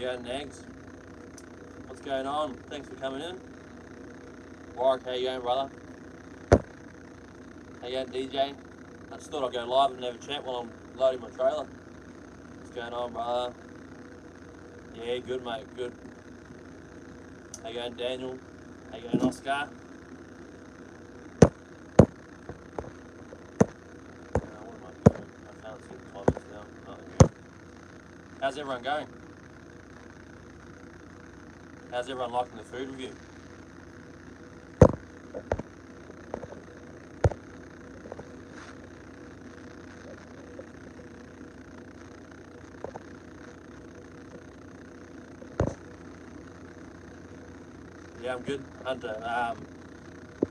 you going, Nags? What's going on? Thanks for coming in. Warwick, how you going, brother? How you going, DJ? I just thought I'd go live and have a chat while I'm loading my trailer. What's going on, brother? Yeah, good, mate, good. How you going, Daniel? How you going, Oscar? What am I doing? I can't see the comments now. Oh, yeah. How's everyone going? How's everyone liking the food review? Yeah, I'm good, Hunter.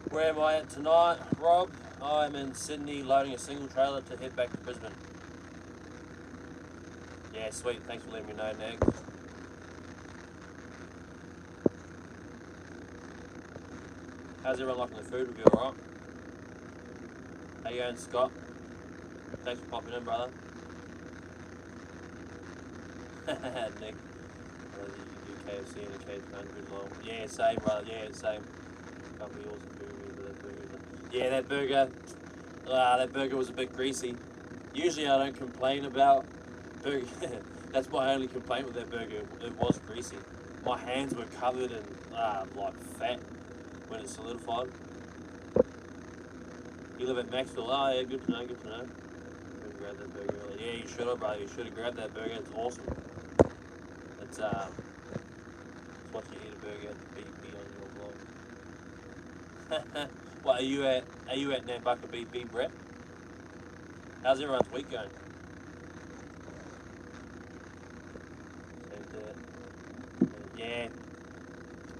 Where am I at tonight, Rob? I'm in Sydney loading a single trailer to head back to Brisbane. Yeah, sweet. Thanks for letting me know, Nag. How's everyone liking the food review, alright? How you going, Scott? Thanks for popping in, brother. Nick. You do KFC and a cage 100 long. Yeah, same, brother. Yeah, same. Can't be awesome burgers, but that burger. Yeah, that burger was a bit greasy. Usually I don't complain about burger. That's my only complaint with that burger. It was greasy. My hands were covered in like fat when it solidified. You live at Maxwell. Oh yeah, good to know, good to know. Grab that burger early. Yeah, you should have, bro. You should have grabbed that burger. It's awesome. It's what you eat a burger at the BP on your vlog. What are you at Nambucca BP, Brett? How's everyone's week going? Yeah.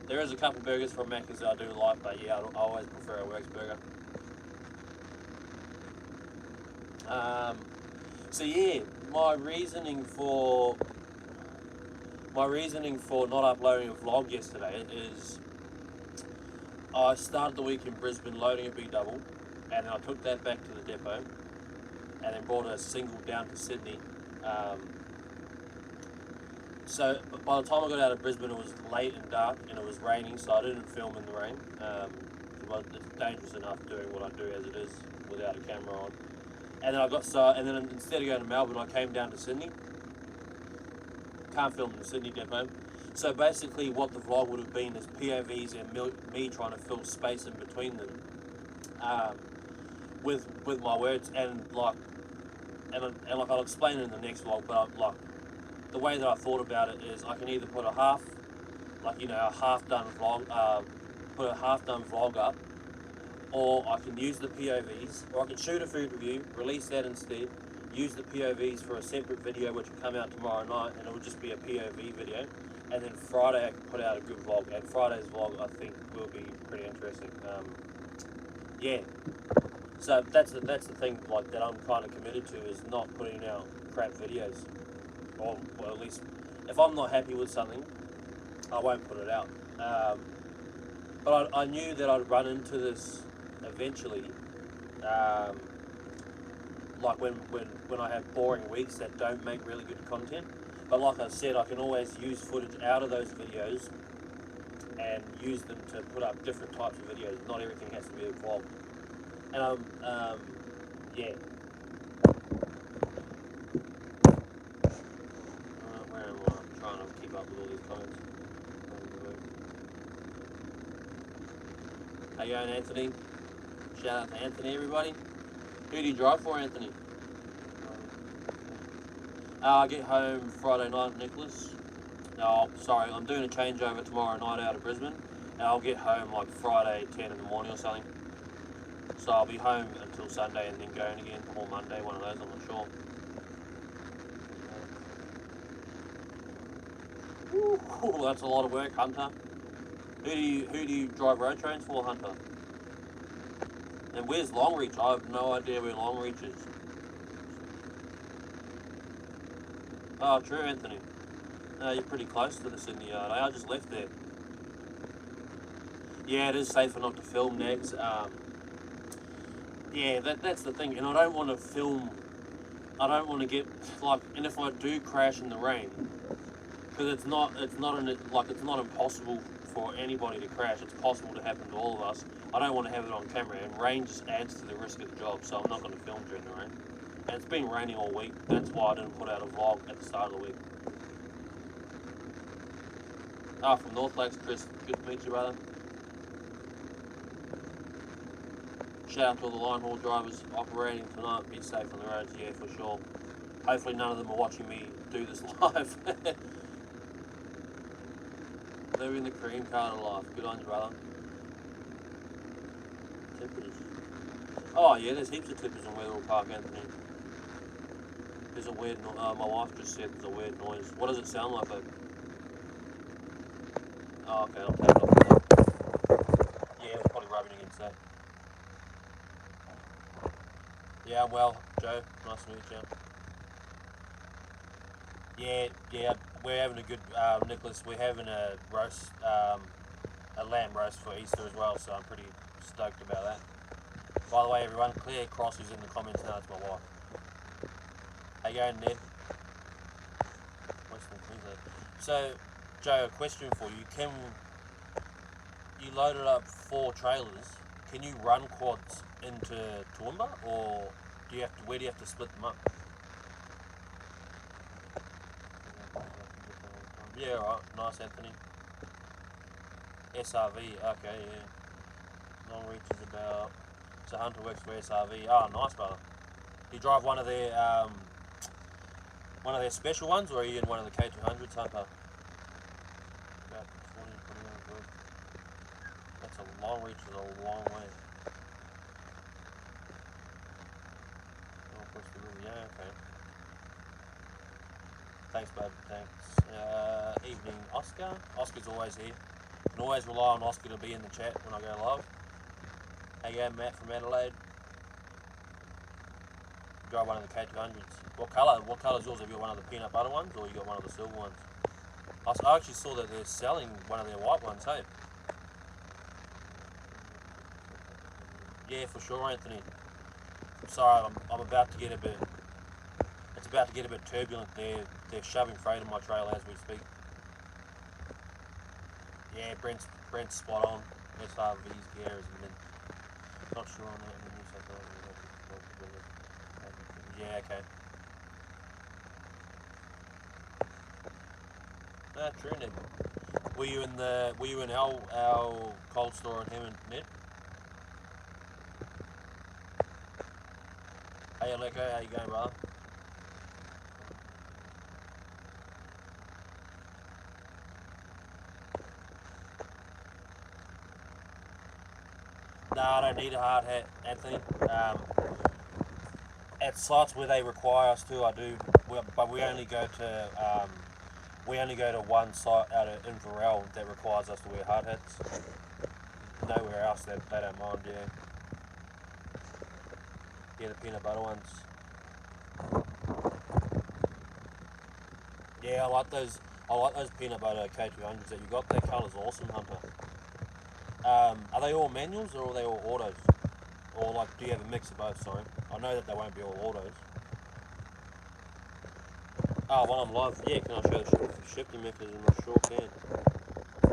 There is a couple burgers from Macca's that I do like, but yeah, I always prefer a Works burger. So yeah, my reasoning for not uploading a vlog yesterday is I started the week in Brisbane loading a big double, and then I took that back to the depot, and then brought a single down to Sydney. So by the time I got out of Brisbane, it was late and dark, and it was raining, so I didn't film in the rain. It's dangerous enough doing what I do as it is without a camera on. And then instead of going to Melbourne, I came down to Sydney. Can't film in the Sydney depot. So basically, what the vlog would have been is POVs and me trying to fill space in between them, with my words, and I'll explain it in the next vlog. But the way that I thought about it is I can either put a half done vlog up, or I can use the POVs, or I can shoot a food review, release that instead, use the POVs for a separate video which will come out tomorrow night, and it will just be a POV video, and then Friday I can put out a good vlog, and Friday's vlog I think will be pretty interesting. Yeah, so that's the thing that I'm kind of committed to, is not putting out crap videos, or at least if I'm not happy with something, I won't put it out. But I knew that I'd run into this eventually, like when I have boring weeks that don't make really good content. But like I said, I can always use footage out of those videos and use them to put up different types of videos. Not everything has to be a vlog. And yeah. Where am I? I'm trying to keep up with all these comments. How you going, Anthony? Shout out to Anthony, everybody. Who do you drive for, Anthony? I get home Friday night, Nicholas. No, sorry, I'm doing a changeover tomorrow night out of Brisbane, and I'll get home like Friday 10 in the morning or something. So I'll be home until Sunday and then going again, or Monday, one of those, I'm not sure. Ooh, that's a lot of work, Hunter. Who do you drive road trains for, Hunter? And where's Longreach? I have no idea where Longreach is. Oh, true, Anthony. You're pretty close to the Sydney yard. I just left there. Yeah, it is safer not to film, Negs. Yeah, that's the thing. And I don't want to film. I don't want to get and if I do crash in the rain, Because it's not impossible for anybody to crash. It's possible to happen to all of us. I don't want to have it on camera, and rain just adds to the risk of the job, so I'm not going to film during the rain. And it's been raining all week. That's why I didn't put out a vlog at the start of the week. From North Lakes, Chris. Good to meet you, brother. Shout out to all the line haul drivers operating tonight. Be safe on the roads, yeah, for sure. Hopefully none of them are watching me do this live. Living the cream card of life. Good on you, brother. Tippers. Oh yeah, there's heaps of tippers in Weatherall Park, Anthony. There's a weird noise. My wife just said there's a weird noise. What does it sound like, babe? Oh, okay, I'll take it off. Yeah, it's probably rubbing against that. Yeah, well, Joe, nice to meet you. Yeah, we're having a good, Nicholas, we're having a roast, a lamb roast for Easter as well, so I'm pretty stoked about that. By the way, everyone, Claire Cross is in the comments now, it's my wife. How you going, Ned? Western Queensland. So, Joe, a question for you. You loaded up 4 trailers, can you run quads into Toowoomba, or where do you have to split them up? Yeah, right. Nice, Anthony. SRV, okay, yeah. Long reach is about... So Hunter works for SRV. Oh, nice, brother. Do you drive one of their special ones, or are you in one of the K200s, Hunter? About 20 minutes work. That's a long reach, is a long way. Northwest the river, yeah, okay. Thanks, bud, thanks. Evening, Oscar. Oscar's always here. Can always rely on Oscar to be in the chat when I go live. Hey, yeah, Matt from Adelaide. Drive one of the K200s. What colour's yours? Have you got one of the peanut butter ones, or you got one of the silver ones? I actually saw that they're selling one of their white ones, hey? Yeah, for sure, Anthony. Sorry, I'm about to get a bit... It's about to get a bit turbulent. They're shoving freight on my trailer as we speak. Yeah, Brent's spot on. SRV's gear is mint. Not sure on that in the New South Wales. Yeah, okay. True, Ned. Were you in our cold store in Hammond, Ned? Hey Aleko, how you going, brother? No, I don't need a hard hat, Anthony. At sites where they require us to, I do. But we only go to one site out of Inverell that requires us to wear hard hats. Nowhere else they don't mind. Yeah, the peanut butter ones. Yeah, I like those peanut butter K200s that you got. That colour's awesome, Hunter. Are they all manuals or are they all autos? Or like, do you have a mix of both? Sorry, I know that they won't be all autos. While I'm live, yeah, can I show the shifting mechanism? I sure can.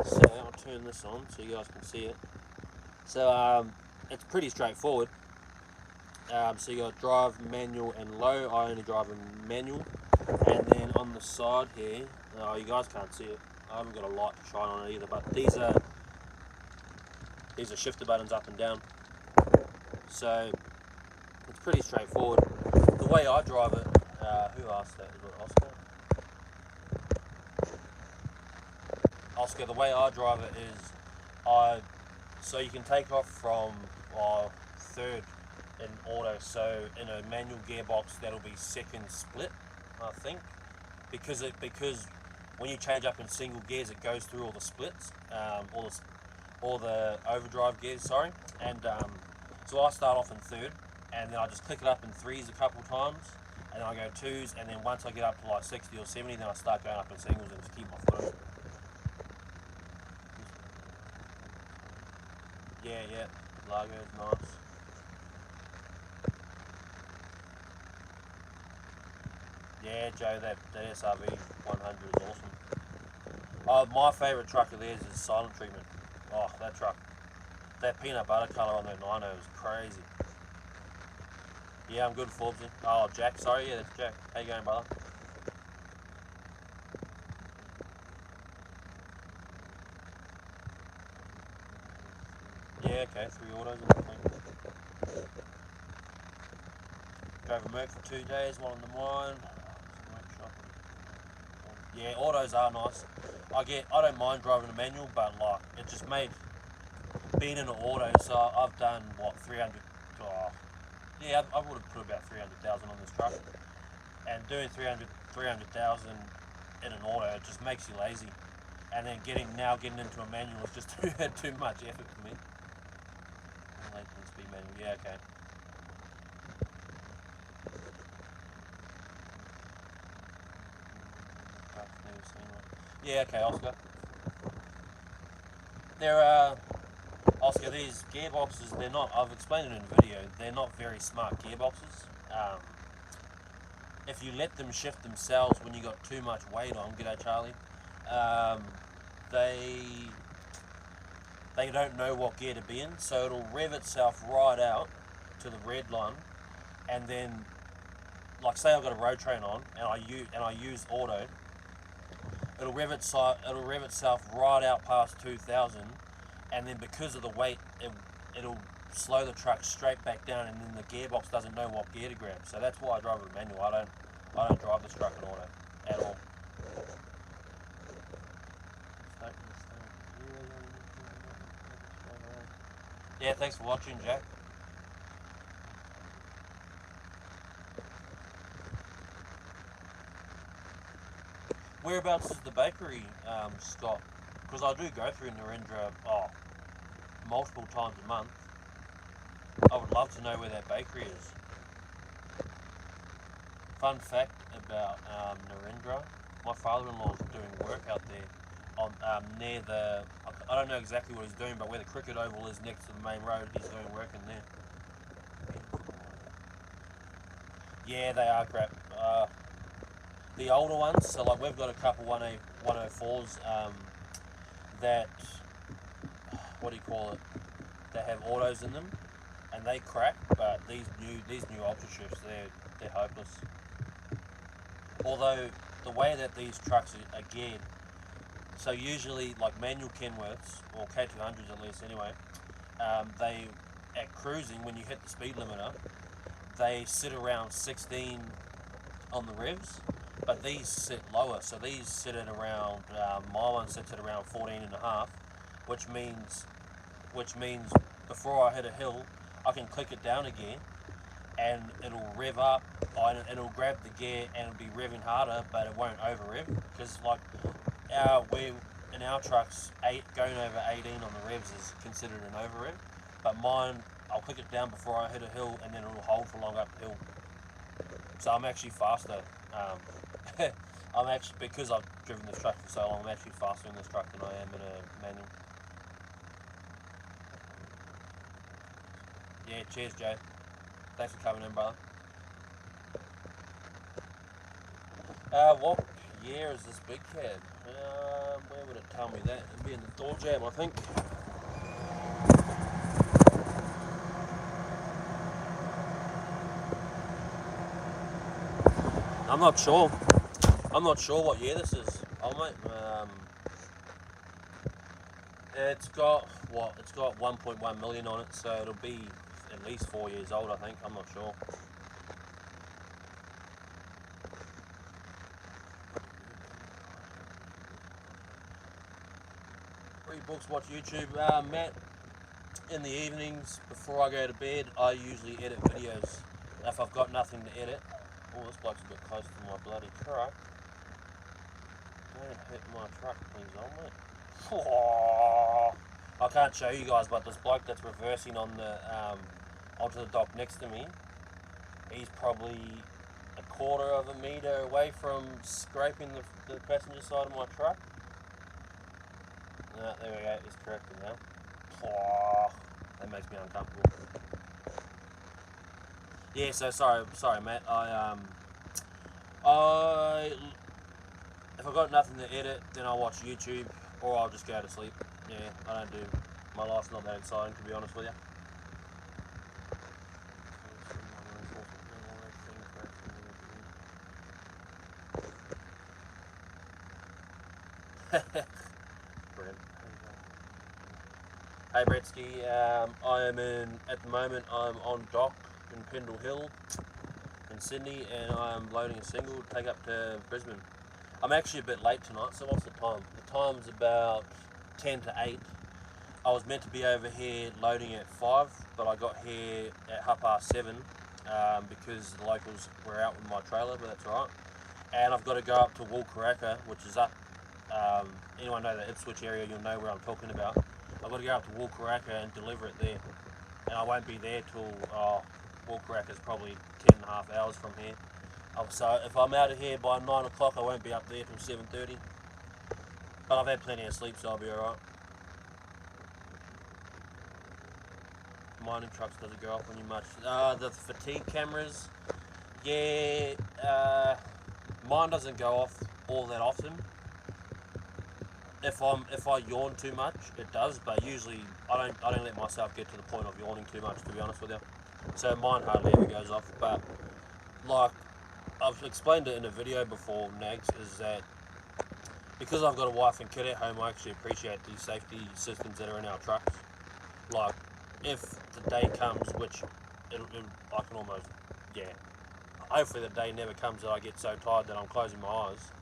So I'll turn this on so you guys can see it. So it's pretty straightforward. So you got drive, manual, and low. I only drive in manual. And then on the side here, you guys can't see it. I haven't got a light to shine on it either. But these are shifter buttons up and down. So it's pretty straightforward. The way I drive it, who asked that? Is it Oscar? Oscar, the way I drive it is, so you can take off from third in auto. So in a manual gearbox, that'll be second split, I think, because when you change up in single gears, it goes through all the splits, all the overdrive gears. Sorry, and so I start off in third, and then I just click it up in threes a couple times, and then I go twos, and then once I get up to like 60 or 70, then I start going up in singles and just keep my foot in. Yeah, Largo's nice. Yeah, Joe, that SRV 100 is awesome. My favourite truck of theirs is Silent Treatment. Oh, that truck. That peanut butter colour on that 90 was crazy. Yeah, I'm good, Forbesy. Oh, Jack. Sorry, yeah, that's Jack. How you going, brother? Yeah, okay, 3 autos in between. Drove a Merc for 2 days, one on the mine. Yeah, autos are nice. I don't mind driving a manual, but like it just made being in an auto. So I've done what 300. Oh, yeah, I would have put about 300,000 on this truck, and doing 300,000 in an auto, it just makes you lazy. And then getting into a manual is just too much effort for me. Speed manual, yeah, okay. Yeah, okay, Oscar. There are Oscar. These gearboxes, they're not. I've explained it in a video. They're not very smart gearboxes. Um, if you let them shift themselves when you got too much weight on, g'day Charlie. Um, they they don't know what gear to be in, so it'll rev itself right out to the red line, and then, like, say I've got a road train on, and I use auto, it'll rev itself right out past 2,000, and then because of the weight, it'll slow the truck straight back down, and then the gearbox doesn't know what gear to grab. So that's why I drive it manual. I don't drive this truck in auto at all. Yeah, thanks for watching, Jack. Whereabouts is the bakery, Scott? Because I do go through Narendra multiple times a month. I would love to know where that bakery is. Fun fact about Narendra, my father-in-law is doing work out there on near the. I don't know exactly what he's doing, but where the cricket oval is next to the main road, he's doing work in there. Yeah, they are crap. The older ones, so like we've got a couple 104s that, what do you call it? They have autos in them, and they crack. But these new ultra shifts, they're hopeless. Although the way that these trucks are geared, so usually like manual Kenworths or K200s at least anyway, they at cruising when you hit the speed limiter, they sit around 16 on the revs, but these sit lower. So these sit at around my one sits at around 14 and a half, which means before I hit a hill, I can click it down again, and it'll rev up, and it'll grab the gear and it'll be revving harder, but it won't over rev because like in our trucks, going over 18 on the revs is considered an over rev, but mine, I'll click it down before I hit a hill, and then it'll hold for long uphill. So I'm actually faster. I'm actually, because I've driven this truck for so long, I'm actually faster in this truck than I am in a manual. Yeah, cheers, Jay. Thanks for coming in, brother. What year is this big cab? Where would it tell me that? It'd be in the door jam, I think. I'm not sure. I'm not sure what year this is. It's got what? It's got 1.1 million on it, so it'll be at least 4 years old, I think. I'm not sure. Read books, watch YouTube. Matt, in the evenings before I go to bed, I usually edit videos. If I've got nothing to edit. Oh, this bloke's a bit close to my bloody truck. Don't hit my truck, please, old mate. Oh, I can't show you guys, but this bloke that's reversing on the onto the dock next to me, he's probably a quarter of a metre away from scraping the passenger side of my truck. There we go, he's correcting now. Oh, that makes me uncomfortable. Yeah, so sorry, Matt. I If I've got nothing to edit, then I'll watch YouTube or I'll just go to sleep. Yeah, I don't do, my life's not that exciting to be honest with you. Brilliant. Hey Bretsky, I am at the moment I'm on dock in Pendle Hill in Sydney, and I'm loading a single to take up to Brisbane. I'm actually a bit late tonight, so what's the time? The time's about 10 to 8. I was meant to be over here loading at 5, but I got here at 7:30 because the locals were out with my trailer, but that's alright. And I've got to go up to Woolkaraka, which is up, anyone know the Ipswich area, you'll know where I'm talking about. I've got to go up to Woolkaraka and deliver it there. And I won't be there till, Woolkaraka's probably 10.5 hours from here. So if I'm out of here by 9 o'clock, I won't be up there till 7:30. But I've had plenty of sleep, so I'll be alright. Mining trucks doesn't go off on you much. The fatigue cameras, yeah, mine doesn't go off all that often. If I yawn too much, it does, but usually I don't let myself get to the point of yawning too much, to be honest with you. So mine hardly ever goes off. But like I've explained it in a video before, Nags, is that because I've got a wife and kid at home, I actually appreciate these safety systems that are in our trucks. Like, if the day comes, which I can almost, yeah, hopefully the day never comes that I get so tired that I'm closing my eyes,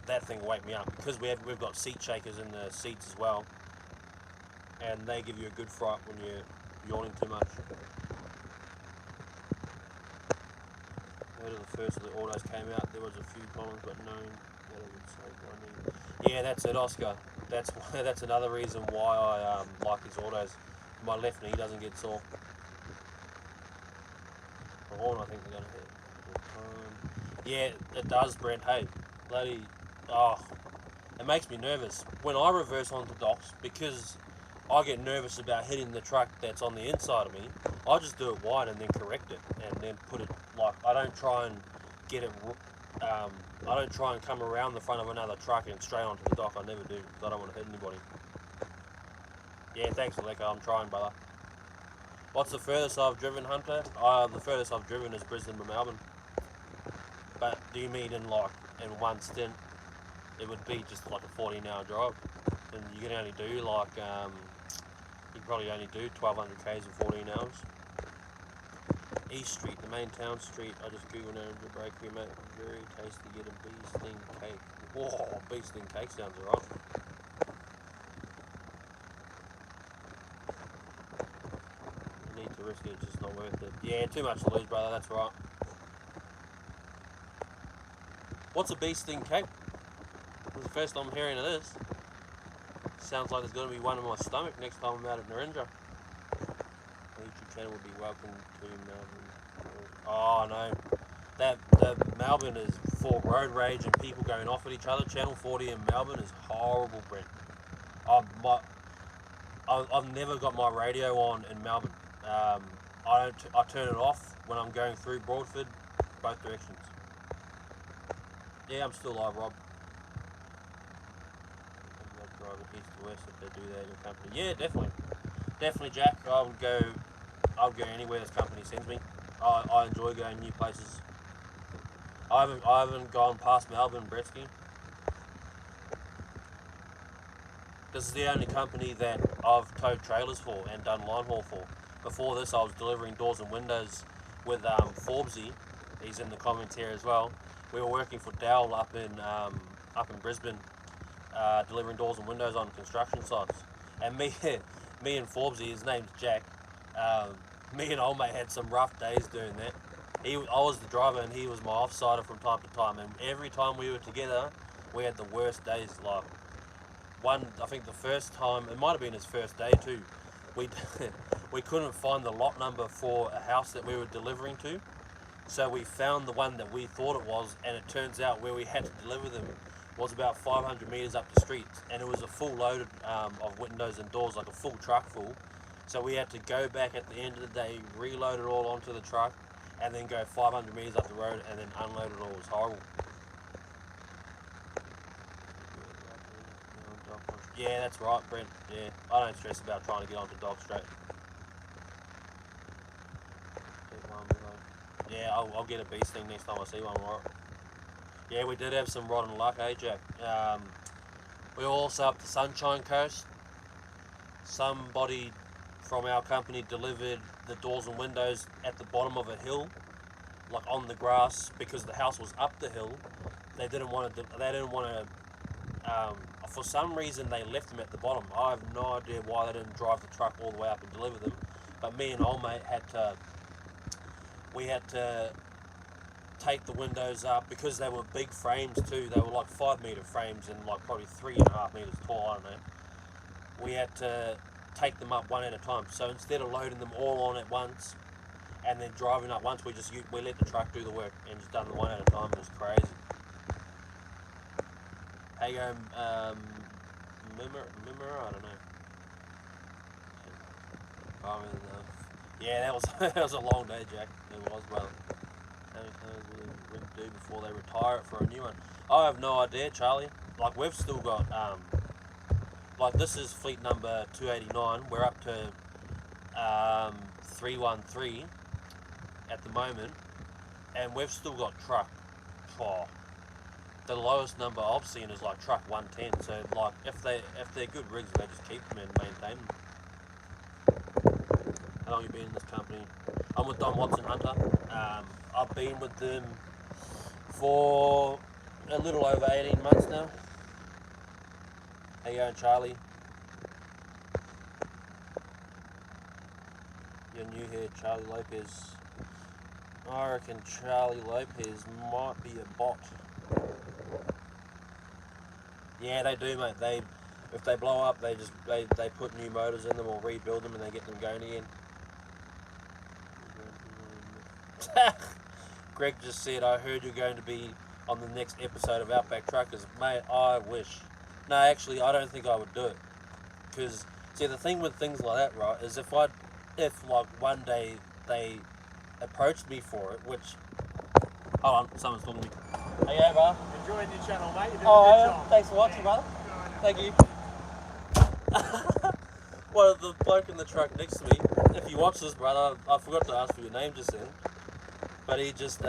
that thing will wake me up, because we've got seat shakers in the seats as well, and they give you a good fright when you're yawning too much. Where the first of the autos came out, there was a few problems, but no, yeah, that's it, Oscar. That's another reason why I like these autos. My left knee doesn't get sore. The horn, I think they're gonna hit. Yeah, it does, Brent. Hey, bloody, it makes me nervous when I reverse onto docks, because I get nervous about hitting the truck that's on the inside of me. I just do it wide and then correct it, and then put it, like, I don't try and get it. I don't try and come around the front of another truck and straight onto the dock. I never do, because I don't want to hit anybody. Yeah, thanks, Aleka. I'm trying, brother. What's the furthest I've driven, Hunter? The furthest I've driven is Brisbane to Melbourne. But do you mean in one stint? It would be just like a 14-hour drive, and you can only do like you probably only do 1,200 k's in 14 hours. East Street, the main town street. I just googled it. The bakery, mate. Very tasty. Get a bee sting cake. Whoa, bee sting cake sounds alright. You need to risk it. It's just not worth it. Yeah, too much to lose, brother. That's right. What's a bee sting cake? This is the first time I'm hearing of this. Sounds like there's going to be one in my stomach next time I'm out at Narendra. My YouTube channel would be welcome to Melbourne. Oh no, that Melbourne is for road rage and people going off at each other. Channel 40 in Melbourne is horrible, Brent. I've never got my radio on in Melbourne. I turn it off when I'm going through Broadford, both directions. Yeah, I'm still live, Rob. Driving east to west if they do that in your company. Yeah, definitely, Jack. I'll go anywhere this company sends me. I enjoy going new places. I haven't gone past Melbourne, Bretsky. This is the only company that I've towed trailers for and done line haul for. Before this, I was delivering doors and windows with Forbesy. He's in the comments here as well. We were working for Dell up in Brisbane, delivering doors and windows on construction sites. And me and Forbesy, his name's Jack. Me and old mate had some rough days doing that. I was the driver and he was my offsider from time to time. And every time we were together, we had the worst days. Like I think the first time, it might have been his first day too. We couldn't find the lot number for a house that we were delivering to. So we found the one that we thought it was, and it turns out where we had to deliver them was about 500 metres up the street, and it was a full load of windows and doors, like a full truck full. So we had to go back at the end of the day, reload it all onto the truck, and then go 500 metres up the road and then unload it all. It was horrible. Yeah, that's right, Brent. Yeah, I don't stress about trying to get onto Dog Straight. Yeah, I'll get a bee sting next time I see one, right? Yeah, we did have some rotten luck, eh, Jack? We were also up the Sunshine Coast. Somebody from our company delivered the doors and windows at the bottom of a hill, like on the grass, because the house was up the hill. They didn't want to. For some reason, they left them at the bottom. I have no idea why they didn't drive the truck all the way up and deliver them. But me and old mate had to. We had to take the windows up because they were big frames too. They were like 5 meter frames and like probably 3.5 meters tall. I don't know. We had to take them up one at a time. So instead of loading them all on at once and then driving up once, we let the truck do the work and just done them one at a time. It was crazy. How you going, Mimmer? I don't know. Yeah, that was that was a long day, Jack. It was, brother. How many cars will the rig do before they retire it for a new one? I have no idea, Charlie. Like, we've still got like, this is fleet number 289. We're up to 313 at the moment, and we've still got truck. Oh, the lowest number I've seen is like truck 110. So like, if they're good rigs, they just keep them and maintain them. How long have you been in this company? I'm with Don Watson Hunter. I've been with them for a little over 18 months now. How you going, Charlie? You're new here, Charlie Lopez. I reckon Charlie Lopez might be a bot. Yeah, they do, mate. If they blow up, they put new motors in them or rebuild them and they get them going again. Greg just said, I heard you're going to be on the next episode of Outback Truckers. Mate, I wish. No, actually, I don't think I would do it. Because, see, the thing with things like that, right, is if like one day they approached me for it, which, hold on, someone's talking to me. Hey, yeah, brother. Enjoying your channel, mate. You're doing a good job. Thanks for watching, brother. Thank you. Well, the bloke in the truck next to me, if you watch this, brother, I forgot to ask for your name just then, but he just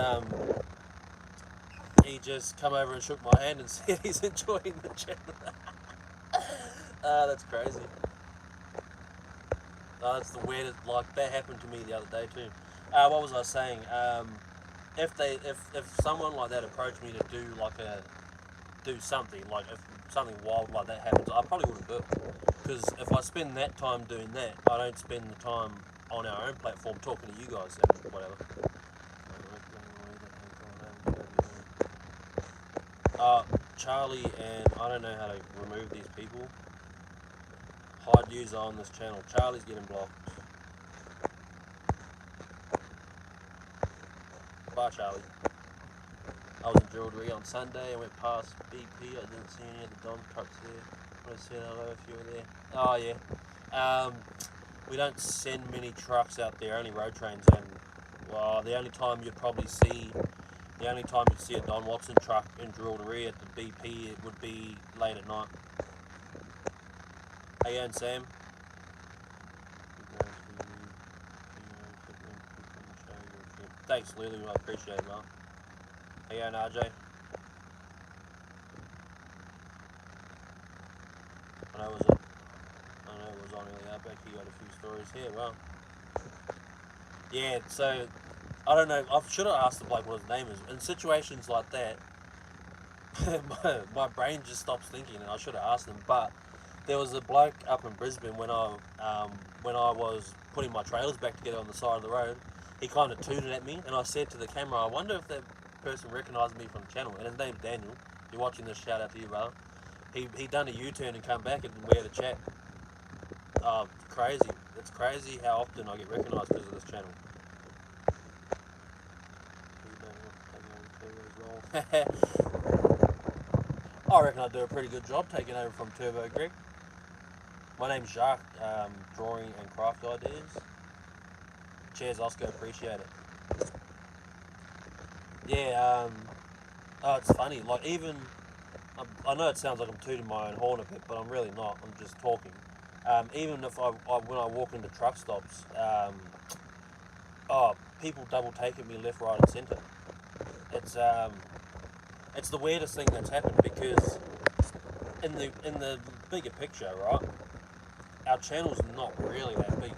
come over and shook my hand and said he's enjoying the channel. That's crazy. That's the weirdest. Like, that happened to me the other day too. What was I saying? If someone like that approached me to do something, like if something wild like that happens, I probably wouldn't do it. Because if I spend that time doing that, I don't spend the time on our own platform talking to you guys and whatever. Charlie, and I don't know how to remove these people. Hide user on this channel. Charlie's getting blocked. Bye, Charlie. I was in Geraldry on Sunday. I went past BP. I didn't see any of the Don trucks there. I would have said hello if you were there. Oh, yeah. We don't send many trucks out there, only road trains. And, well, the only time you'd see a Don Watson truck in Geraldry at the BP, it would be late at night. Hey, and Sam. Thanks, Lulu. I appreciate it, man. Hey, and RJ. I know it was on early Outback. He got a few stories here. Well, yeah. So I don't know. I should have asked the bloke what his name is. In situations like that, my brain just stops thinking, and I should have asked him. But there was a bloke up in Brisbane when I was putting my trailers back together on the side of the road. He kind of tooted at me, and I said to the camera, I wonder if that person recognised me from the channel. And his name's Daniel. If you're watching this, shout out to you, brother. He done a U-turn and come back, and we had a chat. Crazy. It's crazy how often I get recognised because of this channel. I reckon I do a pretty good job taking over from Turbo Greg. My name's Jacques, drawing and craft ideas. Cheers, Oscar, appreciate it. Yeah, oh, it's funny, like even I know it sounds like I'm tooting my own horn a bit, but I'm really not. I'm just talking. Even if when I walk into truck stops, people double take at me left, right, and centre. It's it's the weirdest thing that's happened because in the bigger picture, right? Our channel's not really that big,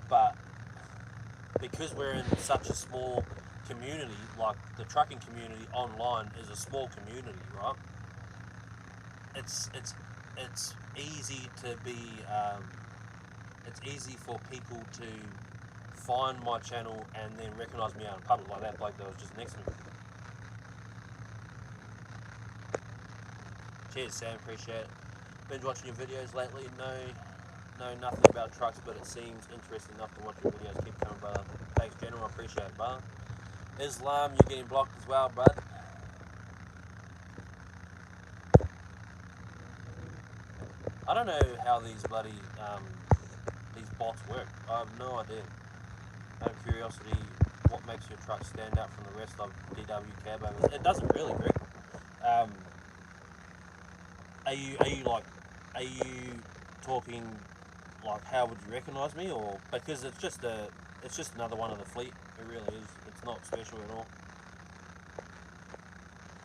but because we're in such a small community, like the trucking community online is a small community, right? It's easy to be it's easy for people to find my channel and then recognise me out in public, like that bloke that was just next to me. Cheers, Sam, appreciate it. Been watching your videos lately. Know nothing about trucks, but it seems interesting enough to watch your videos. Keep coming, brother. Thanks, General. I appreciate it, brother. Islam, you're getting blocked as well, bud. I don't know how these bloody these bots work. I have no idea. Out of curiosity, what makes your truck stand out from the rest of DW cab owners? It doesn't really, Rick. Um, are you talking like how would you recognise me, or because it's just another one of the fleet. It really is. It's not special at all.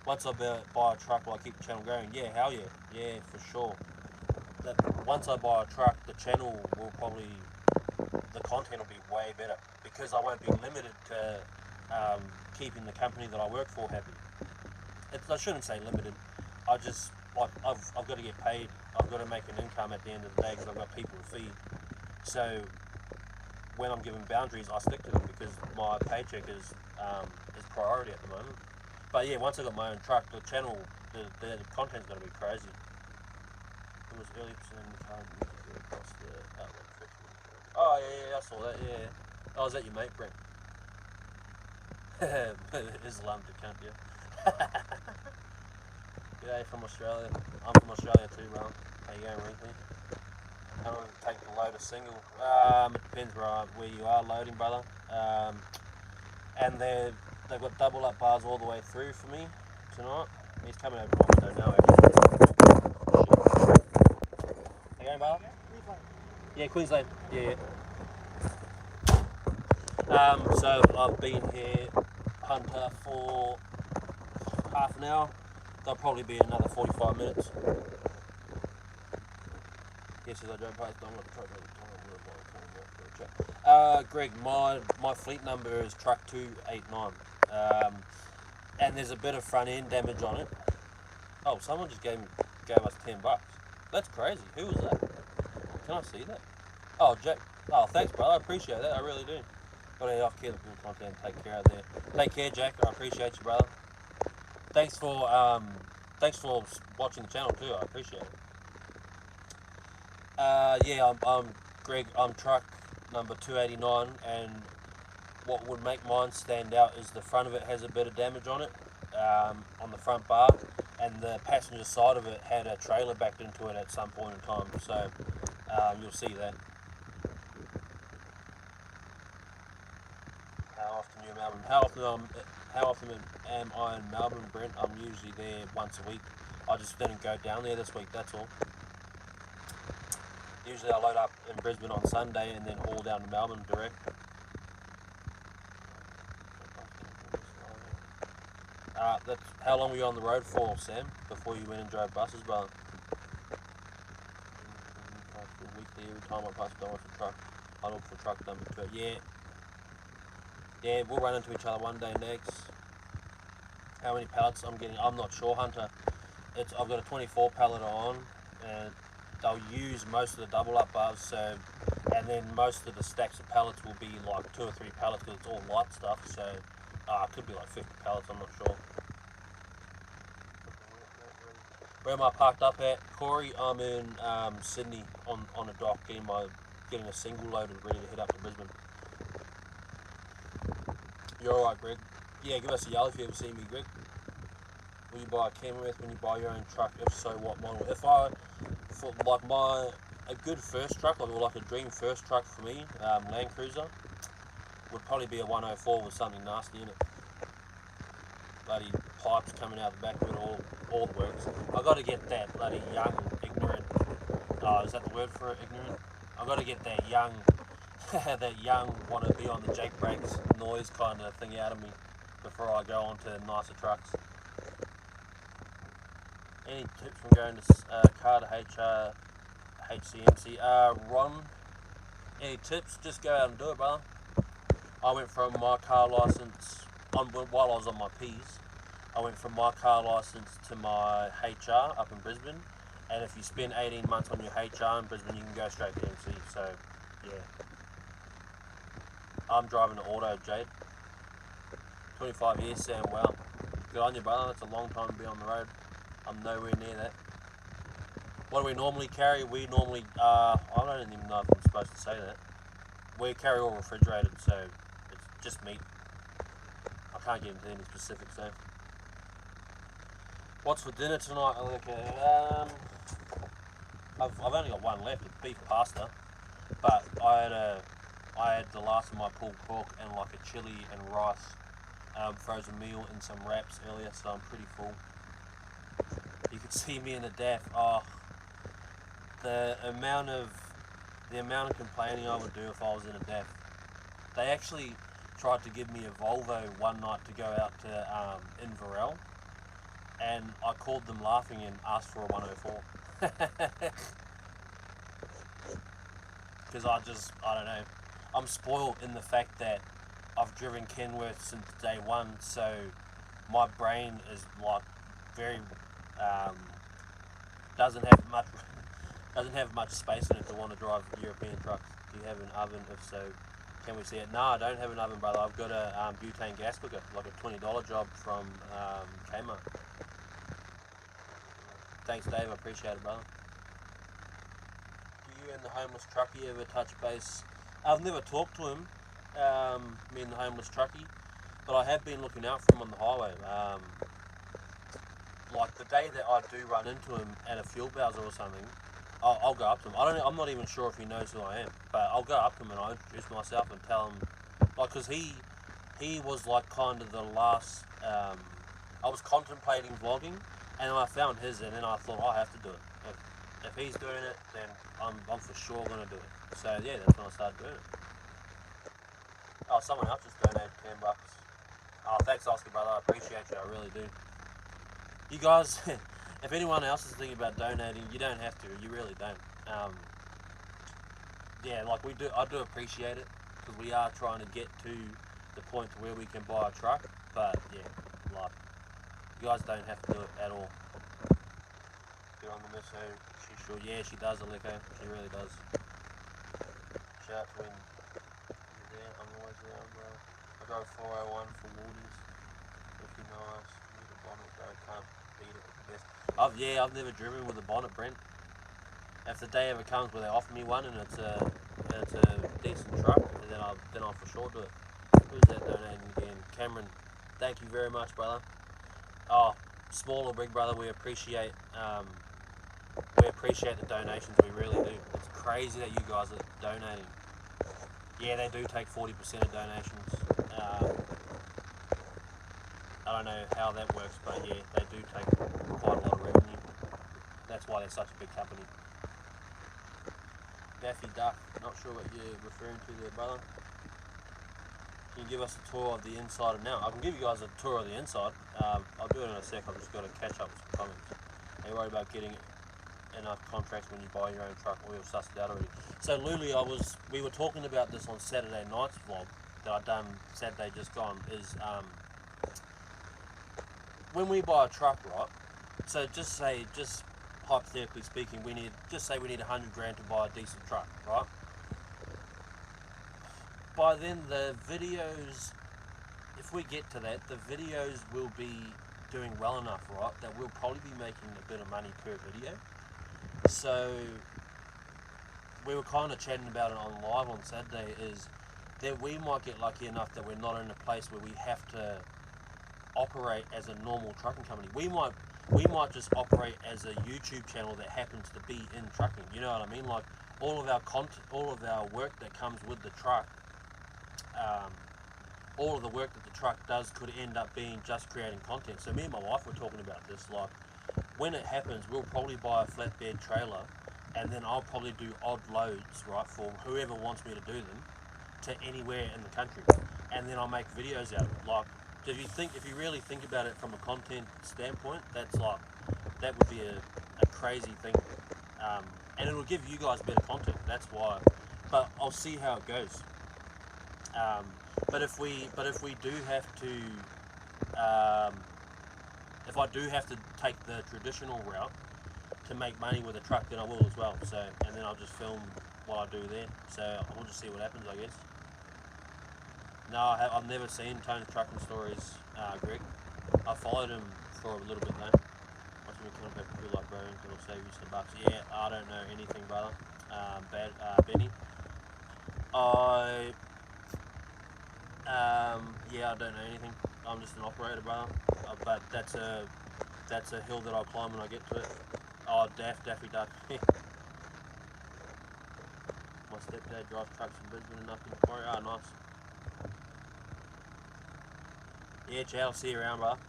Once I buy a truck, will I keep the channel going? Yeah, hell yeah, yeah, for sure. Once I buy a truck, the channel will probably, the content will be way better because I won't be limited to keeping the company that I work for happy. I shouldn't say limited. I just like I've got to get paid. I've got to make an income at the end of the day because I've got people to feed. So when I'm given boundaries, I stick to them because my paycheck is priority at the moment. But yeah, once I got my own truck, the channel, the content's going to be crazy. It was early percent in the car across the outlet friction. Oh yeah, I saw that. Yeah. Oh, is that your mate, Brent? Islam to cunt, yeah. G'day from Australia. I'm from Australia too, bro. How you going, Wrinkly? How long does it take to load a single? It depends where you are loading, brother. And they've got double up bars all the way through for me tonight. He's coming over my window now. How you going, brother? Yeah, Queensland. Yeah. So I've been here, Hunter, for half an hour. There'll probably be another 45 minutes. Yes, as I drove past, don't want to try to Greg, my fleet number is truck 289. And there's a bit of front end damage on it. Oh, someone just gave us $10. That's crazy. Who was that? Can I see that? Oh, Jack. Oh, thanks, brother. I appreciate that. I really do. Got to off care the content. Take care out there. Take care, Jack. I appreciate you, brother. Thanks for watching the channel too. I appreciate it. Yeah, I'm Greg. I'm truck number 289, and what would make mine stand out is the front of it has a bit of damage on it, on the front bar, and the passenger side of it had a trailer backed into it at some point in time. So you'll see that. How often are you in Melbourne? How often am I in Melbourne, Brent? I'm usually there once a week. I just didn't go down there this week. That's all. Usually I load up in Brisbane on Sunday and then haul down to Melbourne direct. That's how long were you on the road for, Sam? Before you went and drove buses, brother? Weekly, every time I pass door for truck, I look for truck number 2. Yeah. Yeah, we'll run into each other one day next. How many pallets I'm getting? I'm not sure, Hunter. I've got a 24 pallet on, and they'll use most of the double up bars, so, and then most of the stacks of pallets will be like 2 or 3 pallets because it's all light stuff, so it could be like 50 pallets, I'm not sure. Where am I parked up at? Corey, I'm in Sydney on a dock getting a single loaded ready to head up to Brisbane. You're alright, Greg. Yeah, give us a yell if you ever see me, Greg. Will you buy a Kenworth when you buy your own truck? If so, what model? A good first truck, like a dream first truck for me, Land Cruiser, would probably be a 104 with something nasty in it. Bloody pipes coming out the back of it, all the works. I got to get that bloody young, ignorant. Is that the word for it? Ignorant. I got to get that young, that young want to be on the Jake brakes noise kind of thing out of me before I go on to nicer trucks. Any tips from going to car to HR, HCMC? Ron, any tips? Just go out and do it, brother. I went from my car license while I was on my P's. I went from my car license to my HR up in Brisbane, and if you spend 18 months on your HR in Brisbane, you can go straight to MC. So, yeah. I'm driving an auto, Jade. 25 years, Sam. Well, good on you, brother. That's a long time to be on the road. I'm nowhere near that. What do we normally carry? We normally, I don't even know if I'm supposed to say that. We carry all refrigerated, so it's just meat. I can't get into any specifics though. What's for dinner tonight? I've only got one left. It's beef pasta, but I had the last of my pulled pork and like a chili and rice frozen meal and some wraps earlier, so I'm pretty full. You could see me in a DAF. Oh, the amount of complaining I would do if I was in a DAF. They actually tried to give me a Volvo one night to go out to Inverell, and I called them laughing and asked for a 104. Because I don't know, I'm spoiled in the fact that I've driven Kenworth since day one, so my brain is like very doesn't have much space in it to want to drive European trucks. Do you have an oven? If so, can we see it? No, I don't have an oven, brother. I've got a butane gas cooker, like a $20 job from Kmart. Thanks, Dave. I appreciate it, brother. Do you and the homeless truckie ever touch base? I've never talked to him, me and the homeless truckie, but I have been looking out for him on the highway. Like the day that I do run into him at a fuel bowser or something, I'll go up to him. I'm not even sure if he knows who I am, but I'll go up to him and I'll introduce myself and tell him, like, because he was like kind of the last. I was contemplating vlogging, and then I found his, and then I thought I have to do it. If he's doing it, then I'm for sure gonna do it. So yeah, that's when I started doing it. Oh, someone else just donated $10. Oh, thanks, Oscar, brother. I appreciate you. I really do. You guys, if anyone else is thinking about donating, you don't have to. You really don't. Yeah, like I do appreciate it, because we are trying to get to the point to where we can buy a truck. But yeah, like, you guys don't have to do it at all. Get on the misso. She sure, yeah, she does, Aleko. She really does. Shout out to when you're there. I'm always around, bro. I drove 401 for Wardies. If you know us, need a bonnet, bro. Can't beat it with the best. I've never driven with a bonnet, Brent. If the day ever comes where they offer me one and it's a decent truck, then I'll for sure do it. Who's that donating again? Cameron. Thank you very much, brother. Oh, small or big, brother, we appreciate the donations. We really do. It's crazy that you guys are donating. Yeah, they do take 40% of donations. I don't know how that works, but yeah, they do take quite a lot of revenue. That's why they're such a big company. Daffy Duck, not sure what you're referring to there, brother. Can you give us a tour of the inside of now? I can give you guys a tour of the inside. I'll do it in a sec. I've just got to catch up with some comments. Are you worried about getting enough contracts when you buy your own truck, or you've sussed it out already? So Luli, we were talking about this on Saturday night's vlog that I done Saturday just gone, is when we buy a truck, right? So just hypothetically speaking, we need 100 grand to buy a decent truck, right? By then the videos, if we get to that, the videos will be doing well enough, right, that we'll probably be making a bit of money per video. So we were kind of chatting about it on live on Saturday, is that we might get lucky enough that we're not in a place where we have to operate as a normal trucking company. We might just operate as a YouTube channel that happens to be in trucking. You know what I mean? Like all of our content, all of our work that comes with the truck, all of the work that the truck does could end up being just creating content. So me and my wife were talking about this, like, when it happens, we'll probably buy a flatbed trailer, and then I'll probably do odd loads, right, for whoever wants me to do them, to anywhere in the country, and then I'll make videos out of it. Like, if you really think about it from a content standpoint, that would be a crazy thing, and it'll give you guys better content. That's why. But I'll see how it goes. But if we do have to, if I do have to take the traditional route to make money with a truck, then I will as well. So, and then I'll just film what I do there. So we'll just see what happens, I guess. No, I've never seen Tony's Trucking Stories, Greg. I followed him for a little bit though. Watch me come back through like, bro, it'll save you some bucks. Yeah, I don't know anything, brother. Benny. Yeah, I don't know anything. I'm just an operator, brother. But that's a hill that I'll climb when I get to it. Oh, Daffy Duck. My stepdad drives trucks in Brisbane and up in Macquarie. Oh, nice. Yeah, Chad, I'll see you around, brother.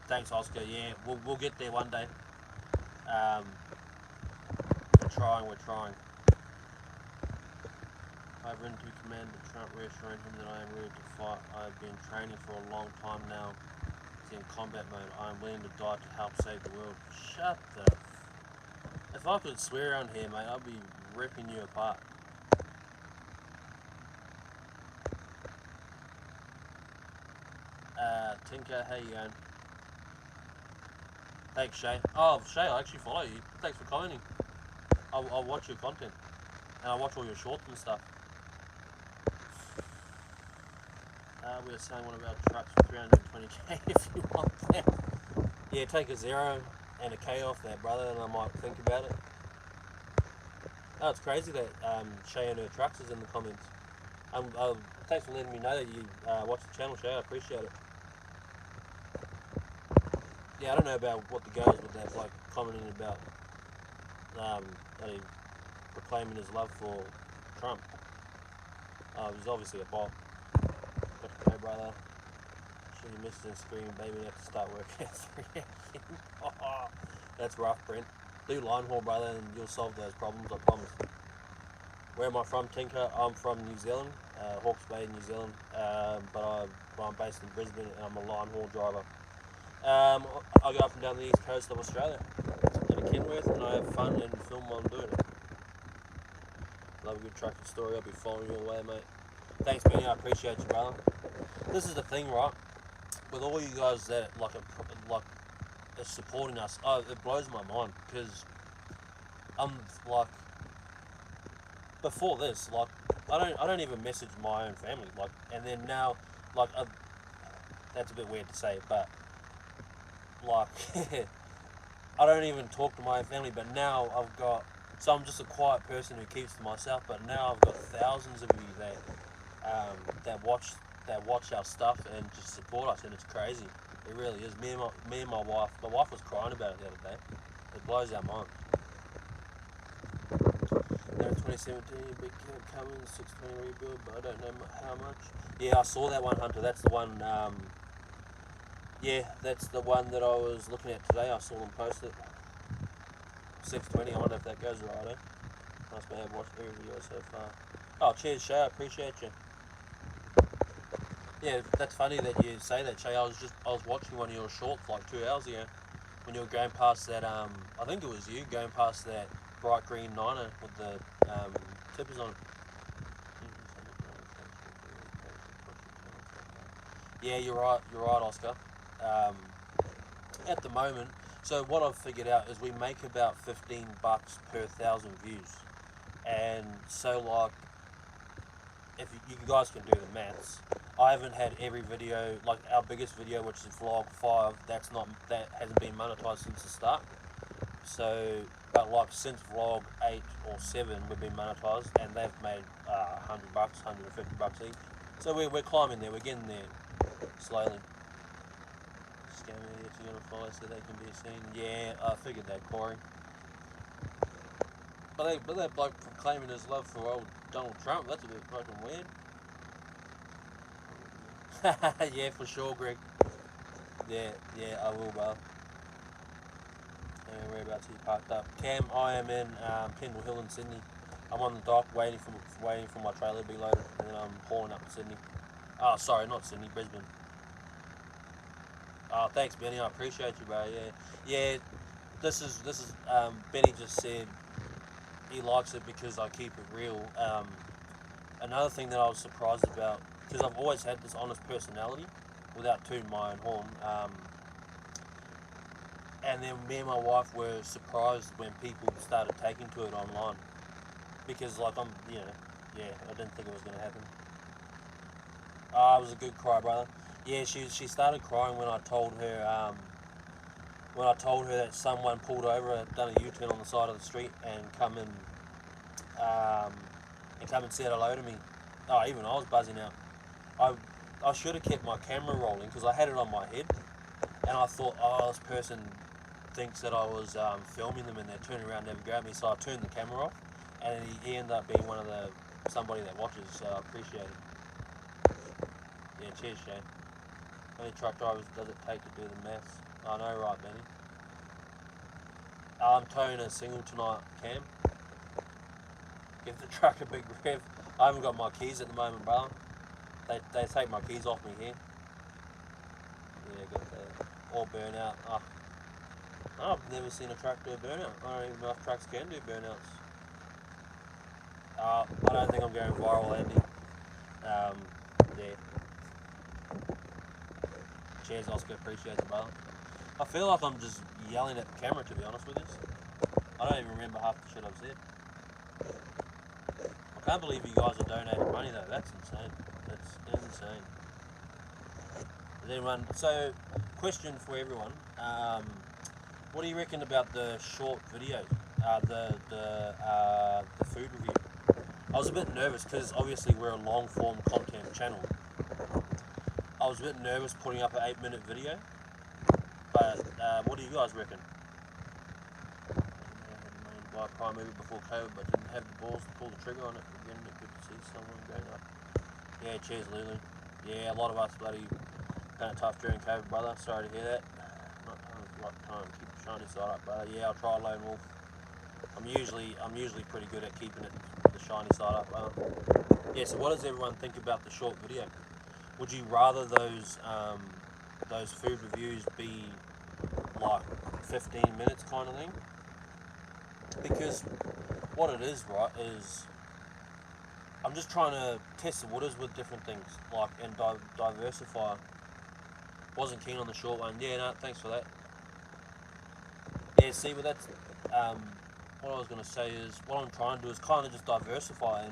Thanks, Oscar. Yeah, we'll get there one day. We're trying. I've written to Commander Trump reassuring him that I am ready to fight. I have been training for a long time now. He's in combat mode. I am willing to die to help save the world. Shut the... If I could swear around here, mate, I'd be ripping you apart. Tinker, how you going? Thanks, Shay. Oh, Shay, I actually follow you. Thanks for commenting. I'll watch your content. And I watch all your shorts and stuff. We were saying one of our trucks for 320k if you want that. Yeah, take a 0 and a K off that, brother, and I might think about it. Oh, it's crazy that Shay and her trucks is in the comments. Thanks for letting me know that you watch the channel, Shay. I appreciate it. Yeah, I don't know about what the go is with that bloke commenting about that he proclaiming his love for Trump. He's obviously a bot. Okay, brother. Sure you missed and screaming, baby, you have to start working at 3 a.m. That's rough, Brent. Do line haul, brother, and you'll solve those problems, I promise. Where am I from, Tinker? I'm from New Zealand, Hawke's Bay, New Zealand, but I'm based in Brisbane and I'm a line haul driver. I go up and down the east coast of Australia, in a Kenworth, and I have fun and film while I'm doing it. Love a good trucking story. I'll be following you all the way, mate. Thanks, Benny. I appreciate you, brother. This is the thing, right? With all you guys that are supporting us, it blows my mind because I'm like, before this, like, I don't even message my own family, like, and then now, like, that's a bit weird to say, but like, I don't even talk to my own family. But now so I'm just a quiet person who keeps to myself. But now I've got thousands of you that watch our stuff and just support us, and it's crazy. It really is. Me and my wife. My wife was crying about it the other day. It blows our mind. There in 2017, big Cummins 620 rebuild, but I don't know how much. Yeah, I saw that one, Hunter. That's the one. Yeah, that's the one that I was looking at today. I saw them post it. 620. I wonder if that goes right. Must have watched every video so far. Oh, cheers, Shay. I appreciate you. Yeah, that's funny that you say that, Shay. I was watching one of your shorts like 2 hours ago when you were going past that. I think it was you going past that bright green Niner with the tippers on it. Yeah, you're right, Oscar. At the moment, so what I've figured out is we make about $15 per 1,000 views, and so like, if you guys can do the maths, I haven't had every video, like our biggest video, which is vlog 5, that hasn't been monetized since the start. So, but like since vlog 8 or 7, we've been monetized, and they've made $100, $150 each. So we're climbing there. We're getting there slowly. Scam idiots are gonna follow so they can be seen. Yeah, I figured that, Corey. But that bloke proclaiming his love for old Donald Trump, that's a bit fucking weird. Yeah, for sure, Greg. Yeah, I will, bro. And whereabouts you parked up? Cam, I am in Pendle Hill in Sydney. I'm on the dock waiting for my trailer to be loaded, and then I'm hauling up to Sydney. Oh, sorry, not Sydney, Brisbane. Oh, thanks, Benny. I appreciate you, bro. Yeah. This is Benny just said he likes it because I keep it real. Another thing that I was surprised about, because I've always had this honest personality, without tooting my own horn. And then me and my wife were surprised when people started taking to it online, because like yeah, I didn't think it was gonna happen. It was a good cry, brother. Yeah, she started crying when I told her that someone pulled over, done a U-turn on the side of the street, and um, come and said hello to me. Oh, even I was buzzing out. I should have kept my camera rolling because I had it on my head, and I thought, oh, this person thinks that I was filming them and they're turning around and never grab me. So I turned the camera off, and he ended up being somebody that watches. So I appreciate it. Yeah, cheers, Shane. How many truck drivers does it take to do the maths? I know, right, Benny. I'm towing a single tonight, Cam. Give the truck a big rev. I haven't got my keys at the moment, brother. They take my keys off me here. Yeah, got that. Or burnout. I've never seen a truck do a burnout. I don't even know if trucks can do burnouts. I don't think I'm going viral, Andy. Yeah. Cheers, Oscar. Appreciate it, brother. I feel like I'm just yelling at the camera, to be honest with you. I don't even remember half the shit I've said. I can't believe you guys are donating money, though. That's insane. That's insane. So, question for everyone. What do you reckon about the short videos? The food review. I was a bit nervous because obviously we're a long form content channel. I was a bit nervous putting up an 8-minute video, but what do you guys reckon? I had to buy a prime movie before COVID, but didn't have the balls to pull the trigger on it. Again, good to see someone going up. Yeah, cheers, Lulu. Yeah, a lot of us bloody kind of tough during COVID, brother. Sorry to hear that. Not the right time. Keep the shiny side up, brother. Yeah, I'll try Lone Wolf. I'm usually pretty good at keeping the shiny side up, brother. Yeah. So, what does everyone think about the short video? Would you rather those food reviews be like 15 minutes kind of thing? Because what it is, right, is I'm just trying to test the waters with different things, like, and diversify. Wasn't keen on the short one. Yeah, no, thanks for that. Yeah, see, but that's what I was going to say is what I'm trying to do is kind of just diversify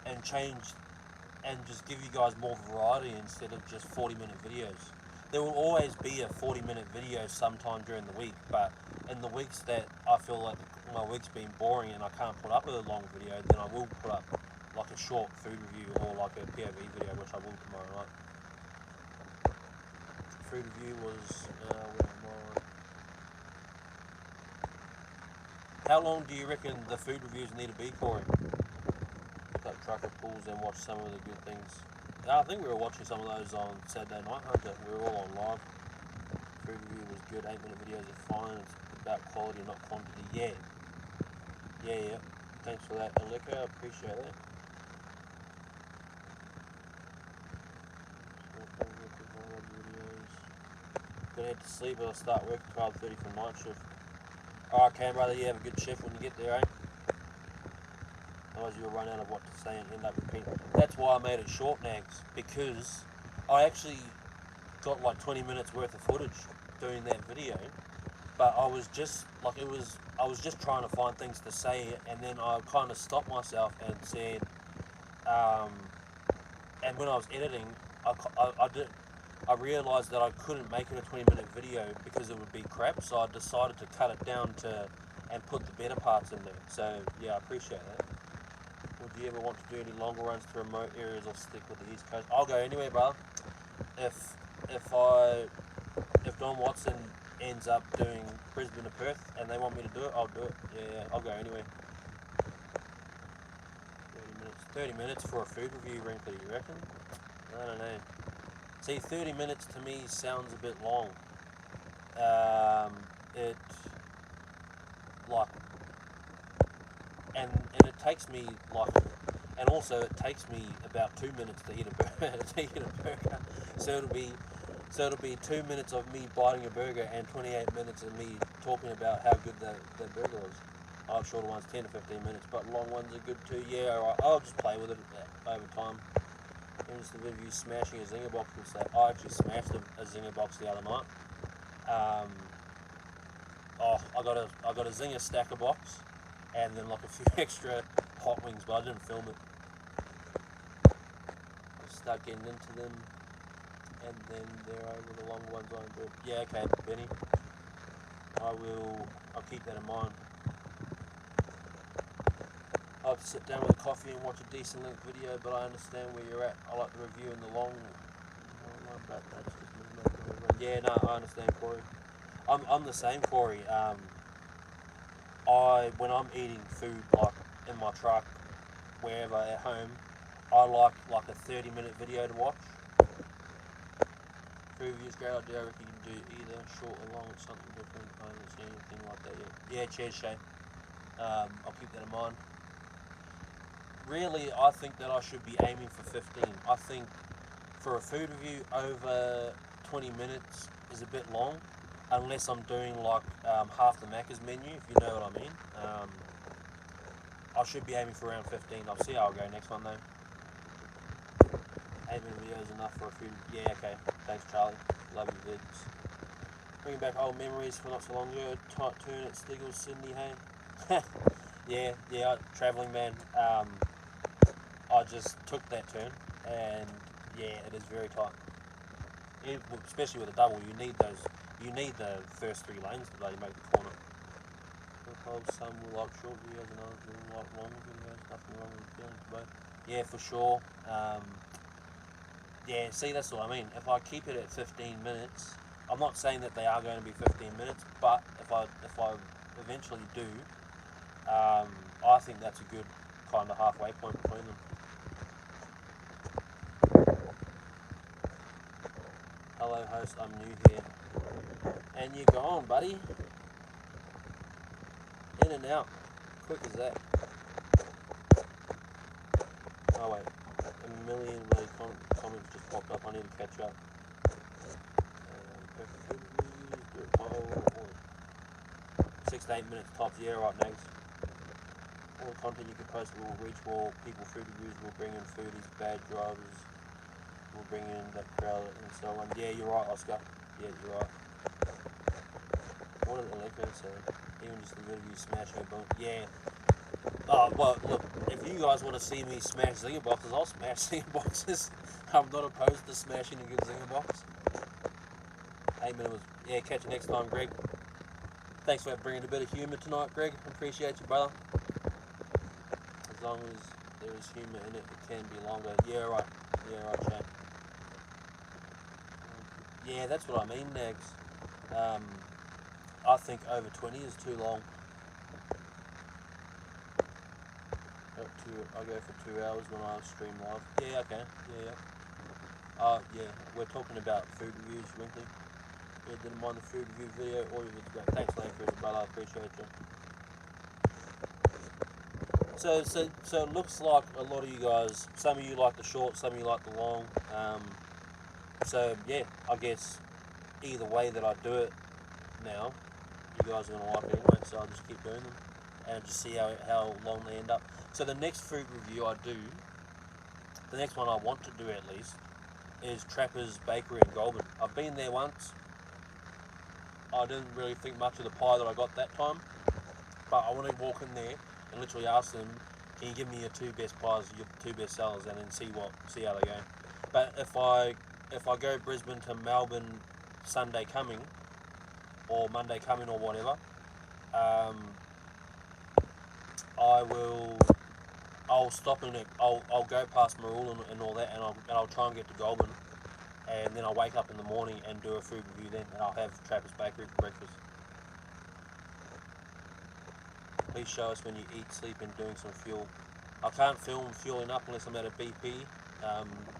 and change and just give you guys more variety instead of just 40-minute videos. There will always be a 40-minute video sometime during the week, but in the weeks that I feel like my week's been boring and I can't put up a long video, then I will put up like a short food review or like a POV video, which I will tomorrow night. Food review was how long do you reckon the food reviews need to be, Corey? Pick up trucker pools and watch some of the good things. I think we were watching some of those on Saturday Night Hunter. We were all on live. Food review was good. 8-minute videos are fine. It's about quality, not quantity. Yeah. Thanks for that, Aleka. I appreciate that. Gonna head to sleep, but I'll start work at 12:30 for night shift. Alright, Cam, brother, you have a good shift when you get there, eh? Otherwise you'll run out of what to say and end up repeating. That's why I made it short, Nags, because I actually got like 20 minutes worth of footage doing that video, but I was just trying to find things to say, and then I kind of stopped myself and said, and when I was editing, I realised that I couldn't make it a 20-minute video because it would be crap, so I decided to cut it down and put the better parts in there. So yeah, I appreciate that. Would you ever want to do any longer runs to remote areas or stick with the East Coast? I'll go anywhere, brother. If Don Watson ends up doing Brisbane to Perth and they want me to do it, I'll do it. Yeah, I'll go anyway. 30 minutes for a food review, Wrinkly, you reckon? I don't know. See, 30 minutes to me sounds a bit long. It like, and it takes me like, and also it takes me about 2 minutes to eat a burger. So it'll be 2 minutes of me biting a burger and 28 minutes of me talking about how good that burger was. Shorter ones 10 to 15 minutes, but long ones are good too. Yeah, alright. I'll just play with it over time. Here's the video smashing a zinger box and stuff. I actually smashed a zinger box the other night. I got a zinger stacker box, and then like a few extra hot wings, but I didn't film it. I'll start getting into them, and then they're over the long ones on. But yeah, okay, Benny. I'll keep that in mind. I like to sit down with a coffee and watch a decent length video, but I understand where you're at. I like the review in the long. Yeah, no, I understand, Corey. I'm the same, Corey. When I'm eating food like in my truck, wherever at home, I like a 30-minute video to watch. Food reviews, great idea. I reckon you can do either short or long or something different. I haven't seen anything like that yet. Yeah, cheers, Shay. I'll keep that in mind. Really, I think that I should be aiming for 15. I think for a food review, over 20 minutes is a bit long, unless I'm doing like half the Macca's menu, if you know what I mean. I should be aiming for around 15. I'll see how I'll go next one though. 8-minute video is enough for a food. Yeah, okay. Thanks, Charlie. Love you, vids. Bringing back old memories from not so long ago. Tight turn at Stiggles, Sydney, hey? yeah, travelling, man. I just took that turn, and yeah, it is very tight. Especially with a double, you need the first 3 lanes to bloody make the corner. Some will like short videos and others will like long videos. Nothing wrong with feelings, but yeah, for sure. Yeah, see, that's what I mean. If I keep it at 15 minutes, I'm not saying that they are going to be 15 minutes, but if I eventually do, I think that's a good kind of halfway point between them. Hello, host. I'm new here, and you're gone, buddy. In and out, quick as that. Oh wait, a million bloody comments just popped up. I need to catch up. 6 to 8 minutes tops. Yeah, right, next. All the content you can post will reach more people. Food reviews will bring in foodies, bad drivers will bring in that crowd and so on. Yeah, you're right, Oscar. Yeah, you're right. What did the Electro say? Even just the video smashing a bone. Yeah. Oh, well, look, if you guys want to see me smash zinger boxes, I'll smash zinger boxes. I'm not opposed to smashing a good zinger box. 8 minutes. Yeah, catch you next time, Greg. Thanks for bringing a bit of humour tonight, Greg. Appreciate you, brother. As long as there is humour in it, it can be longer. Yeah, right. Yeah, right, Chad. Yeah, that's what I mean, Nags. I think over 20 is too long. I go for 2 hours when I stream live. Yeah, okay. Yeah. We're talking about food reviews, Winkley. Yeah, didn't mind the food review video. All of it's great. Thanks, Lanford, brother. I appreciate you. So it looks like a lot of you guys, some of you like the short, some of you like the long. So yeah, I guess either way that I do it now, you guys are going to like it anyway, so I'll just keep doing them and just see how long they end up. So the next food review I do, the next one I want to do at least, is Trapper's Bakery in Goulburn. I've been there once. I didn't really think much of the pie that I got that time, but I want to walk in there and literally ask them, can you give me your 2 best pies, your 2 best sellers, and then see how they go. But if I go Brisbane to Melbourne Sunday coming, or Monday coming, or whatever, I'll stop in it. I'll go past Marul and all that, and I'll try and get to Goulburn, and then I'll wake up in the morning and do a food review then, and I'll have Trapper's Bakery for breakfast. Please show us when you eat, sleep, and doing some fuel. I can't film fueling up unless I'm at a BP.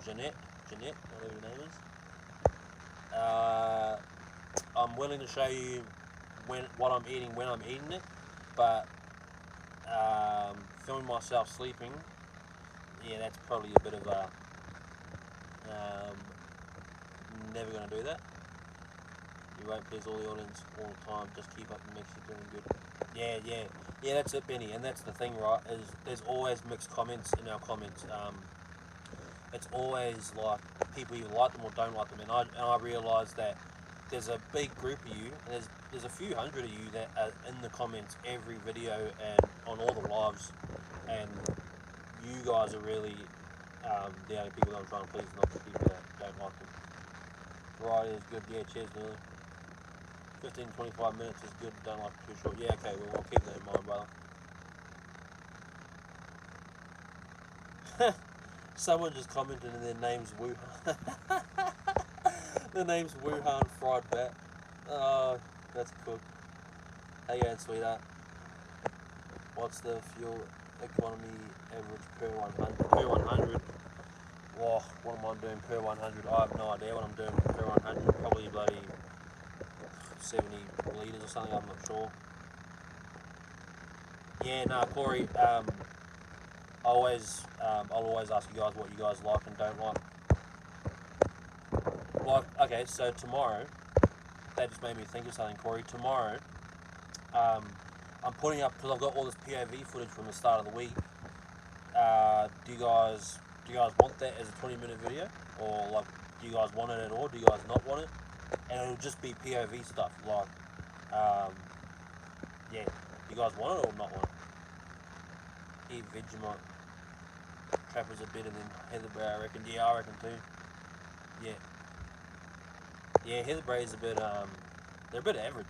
Jeanette, whatever your name is. I'm willing to show you what I'm eating when I'm eating it, but filming myself sleeping, yeah, that's probably a bit of a never gonna do that. You won't please all the audience all the time. Just keep up the mix. You're doing good. Yeah. That's it, Benny. And that's the thing, right? Is there's always mixed comments in our comments. It's always like people either like them or don't like them. And I realise that there's a big group of you, and there's a few hundred of you that are in the comments every video and on all the lives, and you guys are really the only people that I'm trying to please, not the people that don't like them. Right is good. Yeah, cheers, Lily. 15-25 minutes is good. Don't like it too short. Yeah, okay. Well, I'll keep that in mind, brother. Someone just commented and their name's Wuhan. Their name's Wuhan Fried Bat. Oh, that's cool. How you going, sweetheart? What's the fuel economy average per 100? Per 100? Whoa, what am I doing per 100? I have no idea what I'm doing per 100. Probably bloody 70 litres or something, I'm not sure. Yeah, no, Corey, I'll always ask you guys what you guys like and don't like. Like, okay, so tomorrow, that just made me think of something, Corey. Tomorrow, I'm putting up, because I've got all this POV footage from the start of the week. Do you guys want that as a 20-minute video, or like, do you guys want it at all? Do you guys not want it? And it'll just be POV stuff, like, yeah. Do you guys want it or not want it? Eat Vegemite. Trappers a bit, and then Heatherbrae, I reckon. Yeah, I reckon too. Yeah, Heatherbrae is a bit, they're a bit average.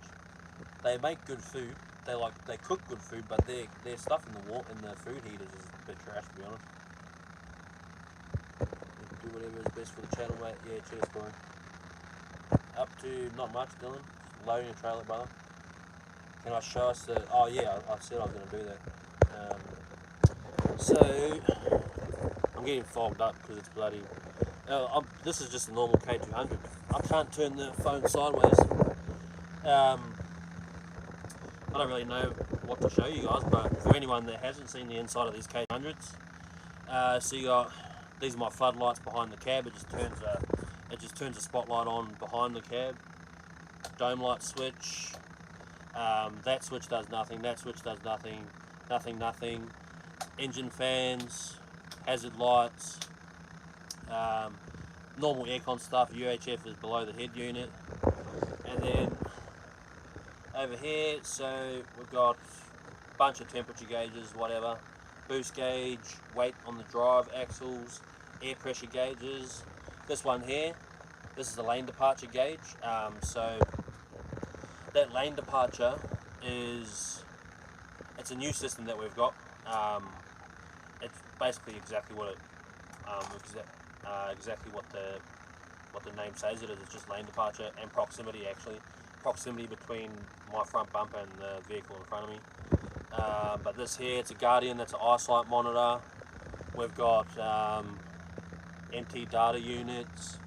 They make good food. They cook good food, but their stuff in the food heaters is a bit trash, to be honest. Do whatever is best for the channel, mate. Yeah, cheers, Corey. Up to not much, Dylan. Loading a trailer, brother. Can I show us the? Oh yeah, I said I was going to do that. So I'm getting fogged up because it's bloody. This is just a normal K200. I can't turn the phone sideways. I don't really know what to show you guys, but for anyone that hasn't seen the inside of these K200s, so you got these are my floodlights behind the cab. It just turns a spotlight on behind the cab. Dome light switch. That switch does nothing. That switch does nothing. Nothing. Engine fans, hazard lights, normal aircon stuff. UHF is below the head unit, and then over here, so we've got a bunch of temperature gauges, whatever, boost gauge, weight on the drive axles, air pressure gauges. This one here, this is the lane departure gauge. So that lane departure it's a new system that we've got. It's basically exactly what the name says it is. It's just lane departure and proximity, actually. Proximity between my front bumper and the vehicle in front of me. But this here, it's a Guardian, that's an eyesight monitor. We've got MT data units,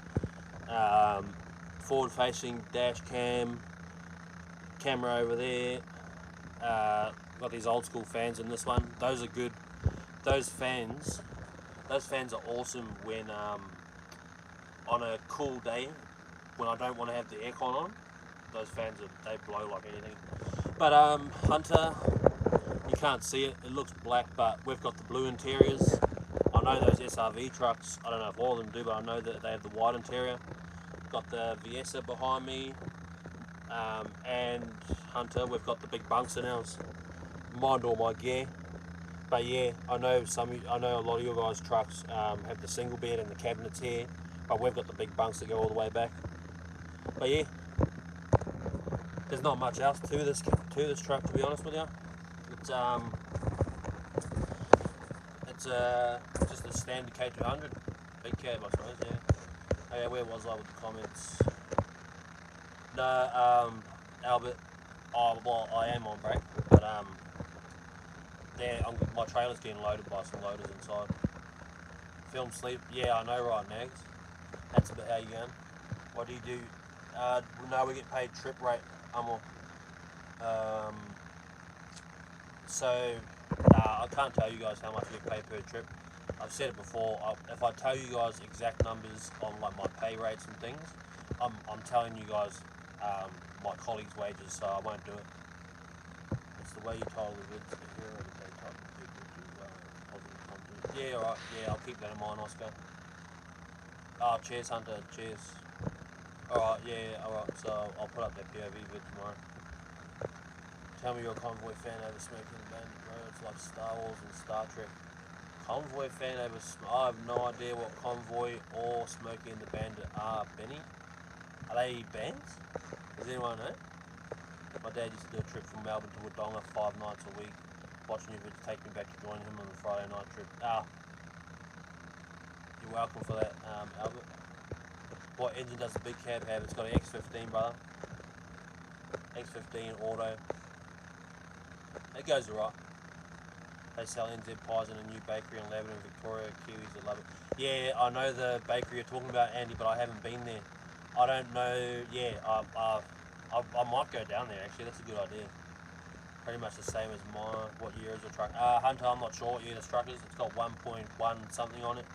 forward facing dash cam, camera over there. Got these old school fans in this one. Those are good. Those fans are awesome when on a cool day when I don't want to have the aircon on. Those fans they blow like anything. But Hunter, you can't see it. It looks black, but we've got the blue interiors. I know those SRV trucks. I don't know if all of them do, but I know that they have the white interior. Got the Viesa behind me, and Hunter. We've got the big bunks in ours. Mind all my gear. But yeah, I know a lot of your guys' trucks have the single bed and the cabinets here, but we've got the big bunks that go all the way back. But yeah, there's not much else to this truck, to be honest with you. It's just a standard K200, big cab, I suppose. Okay, where was I with the comments? No, Albert. Oh, well, I am on break, but yeah, my trailer's getting loaded by some loaders inside. Film sleep. Yeah, I know, right, Nags. That's about how you going. What do you do? No, we get paid trip rate. Um, so I can't tell you guys how much we get paid per trip. I've said it before. If I tell you guys exact numbers on like my pay rates and things, I'm telling you guys my colleagues' wages, so I won't do it. It's the way you title the vids. The hero that they title the vid, which is positive content. Yeah, alright. Yeah, I'll keep that in mind, Oscar. Oh, cheers, Hunter. Cheers. Alright, yeah, alright. So I'll put up that POV vid tomorrow. Tell me you're a Convoy fan over Smoking the Bandit, bro. It's like Star Wars and Star Trek. Convoy fan over... I have no idea what Convoy or Smokey and the Bandit are, Benny. Are they bands? Does anyone know? My dad used to do a trip from Melbourne to Wodonga 5 nights a week. Watching you vids take me back to join him on the Friday night trip. You're welcome for that, Albert. What engine does the big cab have? It's got an X15, brother. X15 auto. It goes alright. They sell NZ pies in a new bakery in Lebanon, Victoria. Kiwis that love it. Yeah, I know the bakery you're talking about, Andy, but I haven't been there. I don't know. Yeah, I might go down there actually. That's a good idea. Pretty much the same as mine. What year is the truck? Hunter, I'm not sure what year this truck is. It's got 1.1 something on it.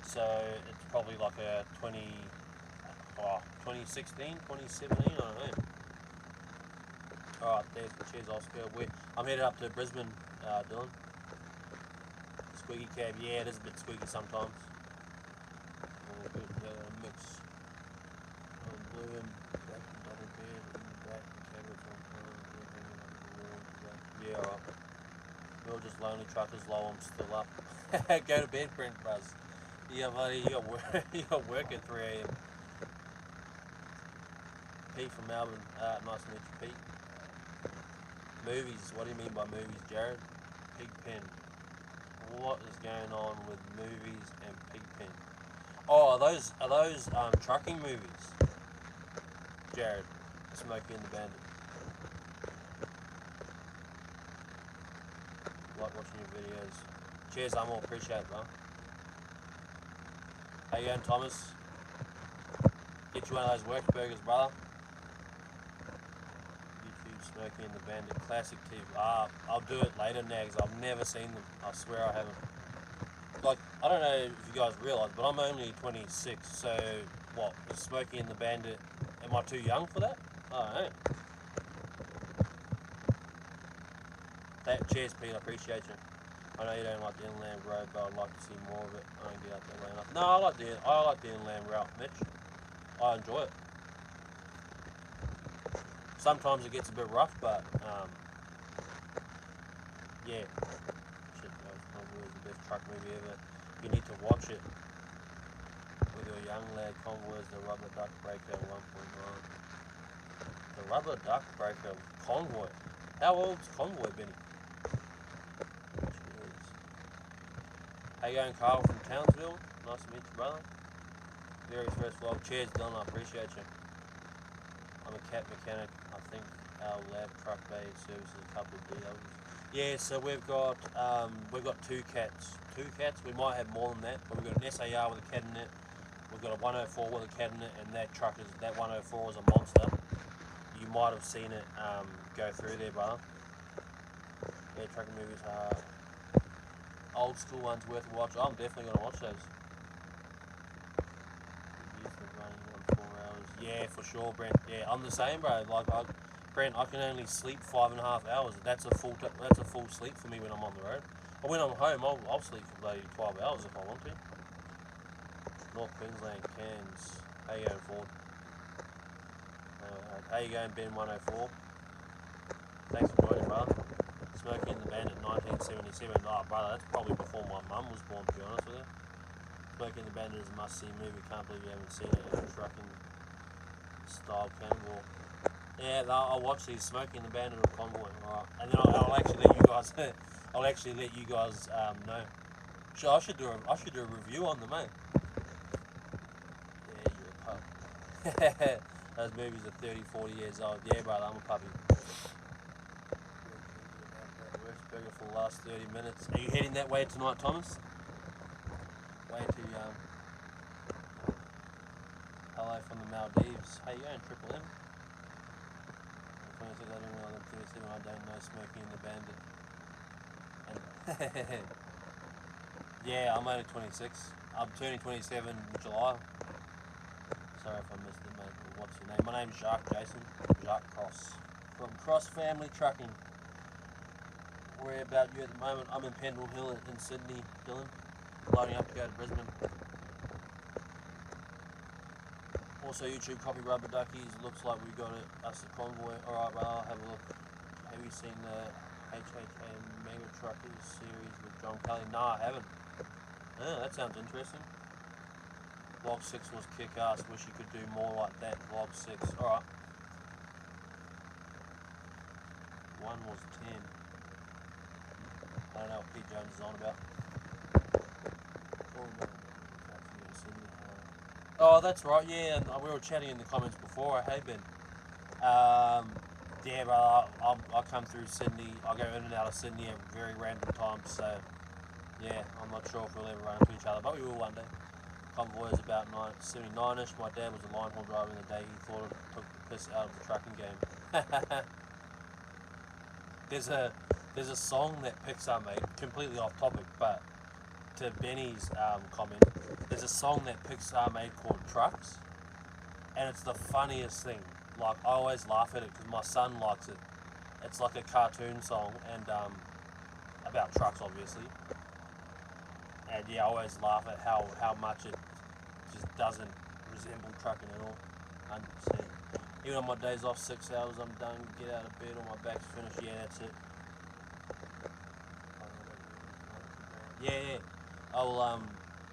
So it's probably like a 2016, 2017, I don't know. Alright, there's the cheers, Oscar. I'm headed up to Brisbane, Dylan. Squeaky cab, yeah, it is a bit squeaky sometimes. A bit mix. Blue and black and double bed and black cabinets on. Yeah, alright. We're just lonely truckers low, I'm still up. Go to bed, Brent Buzz. Yeah, buddy, you got work, you got work at 3 AM. Pete from Melbourne, nice to meet you, Pete. Movies, what do you mean by movies, Jared? Pigpen. What is going on with movies and Pigpen? Oh, are those trucking movies? Jared, Smokey and the Bandit. Like watching your videos. Cheers, I'm all appreciate it, bro. How you going, Thomas? Get you one of those work burgers, brother. Smokey and the Bandit classic TV. I'll do it later, Nags. I've never seen them. I swear I haven't. Like, I don't know if you guys realise, but I'm only 26, so what? Is Smokey and the Bandit, am I too young for that? I don't know. Cheers, Pete, I appreciate you. I know you don't like the inland road, but I'd like to see more of it. I don't get out that way enough. No, I like the inland route, Mitch. I enjoy it. Sometimes it gets a bit rough, but yeah. Shit, that was probably the best truck movie ever. You need to watch it with your young lad. Convoys, the rubber duck breaker 1.9. The rubber duck breaker Convoy. How old's Convoy, Benny? Cheers. How you going, Carl from Townsville? Nice to meet you, brother. Very first vlog. Cheers, Dylan. I appreciate you. I'm a cat mechanic. I think our lab truck bay services a couple of DWs. Yeah, so we've got 2 cats. 2 cats. We might have more than that, but we've got an SAR with a cat in it. We've got a 104 with a cat in it, and that 104 is a monster. You might have seen it go through there, brother. Yeah, trucking movies are old school ones worth a watch. I'm definitely gonna watch those. Yeah, for sure, Brent. Yeah, I'm the same, bro. Brent, I can only sleep 5.5 hours. That's a full sleep for me when I'm on the road. But when I'm home, I'll sleep for bloody 12 hours if I want to. North Queensland, Cairns. How you going, Ford? How you going, Ben 104? Thanks for joining, brother. Smokey and the Bandit, 1977. Oh, brother, that's probably before my mum was born, to be honest with you. Smokey and the Bandit is a must-see movie. Can't believe you haven't seen it. It's a trucking style cannonball. Yeah, I'll watch these Smokey and the Bandit or Convoy, alright. And then I'll actually let you guys know. I should do a review on them, mate. Yeah, Those movies are 30, 40 years old. Yeah, brother, I'm a puppy. Worst burger for the last 30 minutes. Are you heading that way tonight, Thomas? Way to hello from the Maldives. Hey, you going Triple M? 26, I didn't realize I'm 37. I don't know smoking in the bandit. And yeah, I'm only 26. I'm turning 27 in July. Sorry if I missed it, mate. What's your name? My name's Jacques Jason. Jacques Cross. From Cross Family Trucking. Where about you at the moment? I'm in Pendle Hill in Sydney, Dylan. Loading up to go to Brisbane. Also YouTube copy Rubber Duckies. Looks like we got us a convoy. Alright, well, I'll have a look. Have you seen the HHA Mega Truckers series with John Kelly? No, I haven't. Oh, that sounds interesting. Vlog 6 was kick-ass. Wish you could do more like that. Vlog 6. Alright. 1 was 10. I don't know what Pete Jones is on about. Oh, that's right, yeah, and we were chatting in the comments before. I have been. Yeah, brother, I come through Sydney. I go in and out of Sydney at very random times, so yeah, I'm not sure if we'll ever run into each other, but we will one day. Convoy is about 79ish. My dad was a line haul driver in the day. He thought it took the piss out of the trucking game. There's a song that Pixar made, completely off topic, but to Benny's comment, there's a song that Pixar made called Trucks, and it's the funniest thing. Like, I always laugh at it because my son likes it. It's like a cartoon song, and about trucks, obviously. And yeah, I always laugh at how much it just doesn't resemble trucking at all. 100%. Even on my days off, 6 hours, I'm done. Get out of bed, all my back's finished. Yeah, that's it. Yeah.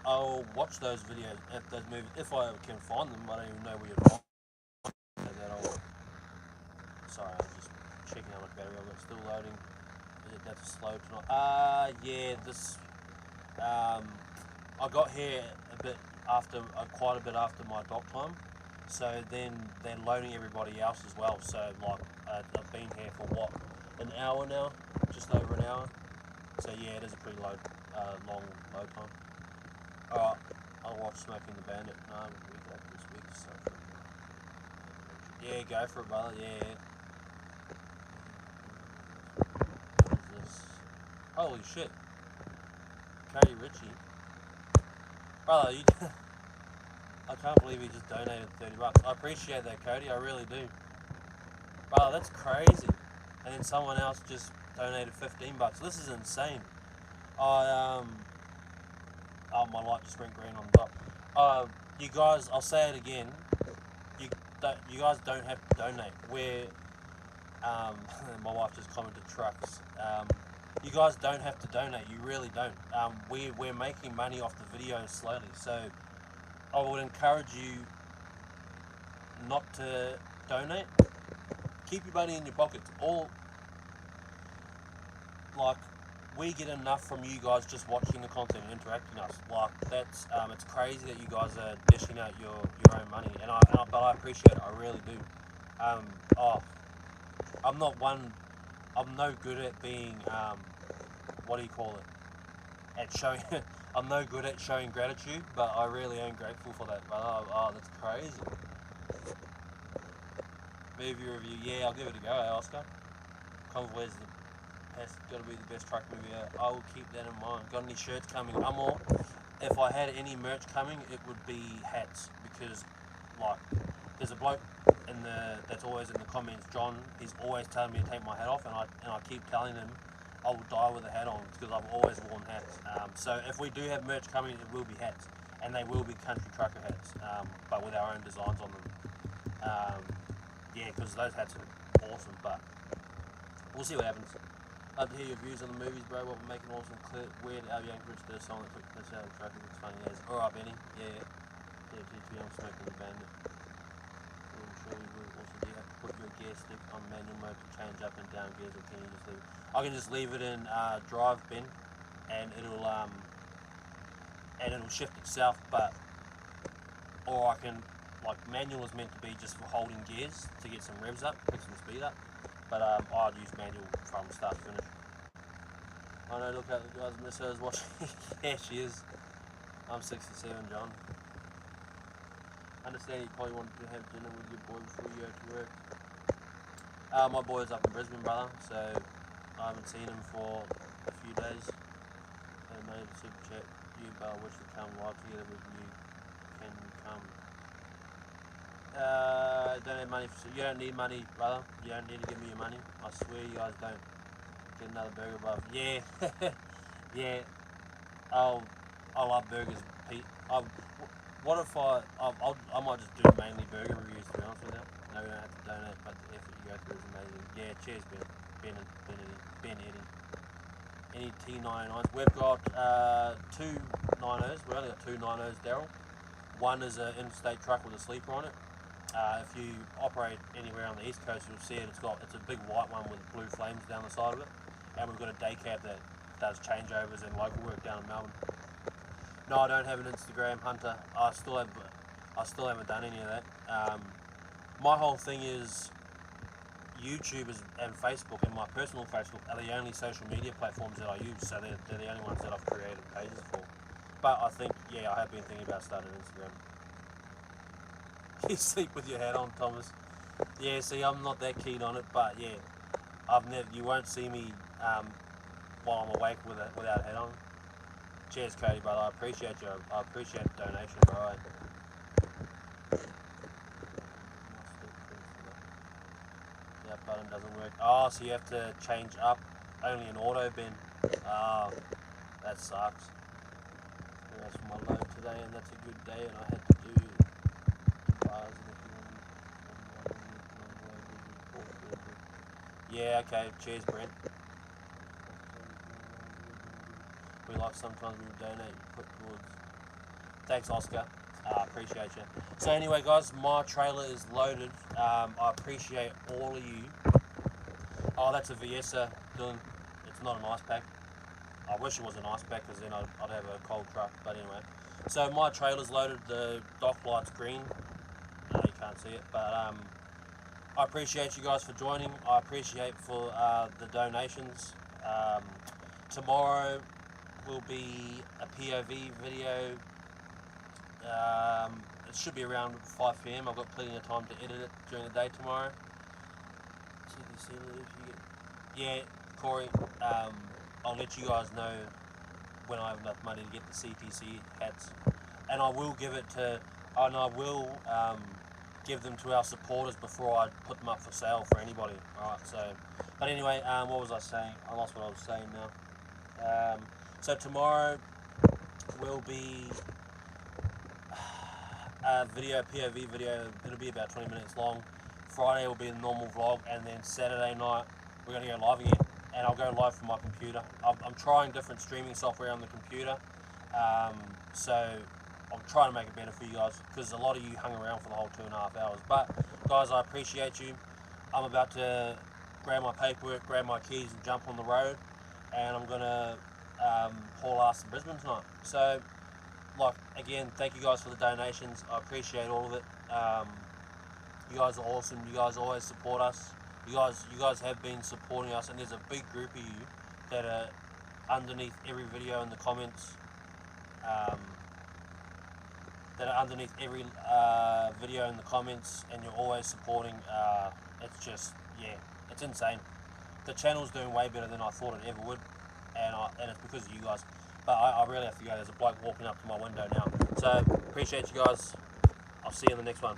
I'll watch those videos, those movies, if I ever can find them. I don't even know where you'd find that. Sorry, I was just checking how much battery I've got. Still loading. Is it that slow tonight? Yeah. This. I got here a bit after, quite a bit after my dock time. So then they're loading everybody else as well. So like, I've been here for what, an hour now, just over an hour. So yeah, it is a pretty long load time. Alright, I'll watch Smoking the Bandit. No, we got this week, so yeah, go for it, brother. Yeah. What is this? Holy shit, Cody Ritchie, brother, you. I can't believe he just donated $30. I appreciate that, Cody. I really do. Brother, that's crazy. And then someone else just donated $15. This is insane. Oh, my light just went green on the top. You guys, I'll say it again. You guys don't have to donate. My wife just commented trucks. You guys don't have to donate. You really don't. We're making money off the videos slowly. So I would encourage you not to donate. Keep your money in your pockets. We get enough from you guys just watching the content and interacting with us. Like, that's it's crazy that you guys are dishing out your own money, but I appreciate it. I really do. I'm no good at being what do you call it? At showing. I'm no good at showing gratitude, but I really am grateful for that. But that's crazy. Movie review, yeah, I'll give it a go, Oscar. Convoy's got to be the best truck movie out. I will keep that in mind. Got any shirts coming? If I had any merch coming, it would be hats, because like there's a bloke that's always in the comments, John. He's always telling me to take my hat off, and I keep telling him I will die with a hat on, because I've always worn hats. So if we do have merch coming, it will be hats, and they will be country trucker hats, but with our own designs on them. Yeah, because those hats are awesome, but we'll see what happens. Love to hear your views on the movies, bro. What we're making awesome clip. Weird Al Yankovic did a song that took the piss out of the truck. It's funny as. Alright, Benny. Yeah. I'm Smoking the Bandit. I'm sure you will. Also, do you have to put your gear stick on manual mode to change up and down gears, or can you just leave it? I can just leave it in drive, Ben, and it'll shift itself. Or I can like manual is meant to be just for holding gears to get some revs up, pick some speed up. But I'd use manual from start to finish. I know, look at the guys, Miss Her's watching. Yeah, she is. I'm 67, John. Understand you probably wanted to have dinner with your boy before you go to work. My boy's up in Brisbane, brother, so I haven't seen him for a few days. Hey mate, super chat. You wish to come live together with you. Can you come? Don't have money for, you don't need money, brother. You don't need to give me your money. I swear you guys don't. Get another burger, bruv. Yeah, yeah. I love burgers, Pete. What if I might just do mainly burger reviews, to be honest with you. No, we don't have to donate, but the effort you go through is amazing. Yeah, cheers, Ben Eddie. Any T99s? We've got two 90s. We've only got two 90s, Daryl. One is an interstate truck with a sleeper on it. If you operate anywhere on the east coast, you'll see it. It's a big white one with blue flames down the side of it. And we've got a day cab that does changeovers and local work down in Melbourne. No, I don't have an Instagram, Hunter. I still haven't done any of that. My whole thing is YouTube and Facebook, and my personal Facebook are the only social media platforms that I use. So they're the only ones that I've created pages for. But I think, yeah, I have been thinking about starting Instagram. You sleep with your hat on, Thomas. Yeah, see, I'm not that keen on it, but yeah, you won't see me while I'm awake without a hat on. Cheers, Cody, brother. I appreciate you. I appreciate the donation, bro. That button doesn't work. Oh, so you have to change up only in auto, Ben. Oh, that sucks. That's for my load today, and that's a good day, and I had to do bars. Yeah, okay. Cheers, Brent. We like sometimes we donate, put towards. Thanks, Oscar. Appreciate you. So anyway, guys, my trailer is loaded. I appreciate all of you. Oh, that's a Viesa, Dylan. It's not an ice pack. I wish it was an ice pack because then I'd have a cold truck. But anyway, so my trailer's loaded. The dock light's green. No, you can't see it, but I appreciate you guys for joining. I appreciate for the donations. Tomorrow will be a POV video. It should be around 5 PM. I've got plenty of time to edit it during the day tomorrow. Yeah, Corey, I'll let you guys know when I have enough money to get the CPC hats, and I will give them to our supporters before I put them up for sale for anybody. Alright, so, but anyway, what was I saying? I lost what I was saying now. So tomorrow will be a video, POV video. It'll be about 20 minutes long. Friday will be the normal vlog, and then Saturday night we're going to go live again, and I'll go live from my computer. I'm trying different streaming software on the computer, so I'm trying to make it better for you guys, because a lot of you hung around for the whole 2.5 hours. But guys, I appreciate you. I'm about to grab my paperwork, grab my keys, and jump on the road, and I'm going to haul ass to Brisbane tonight. So, like, again, thank you guys for the donations. I appreciate all of it. You guys are awesome. You guys always support us. You guys have been supporting us, and there's a big group of you that are underneath every video in the comments. That are underneath every video in the comments, and you're always supporting. It's just, yeah, it's insane. The channel's doing way better than I thought it ever would, and it's because of you guys. But I really have to go. There's a bloke walking up to my window now. So appreciate you guys. I'll see you in the next one.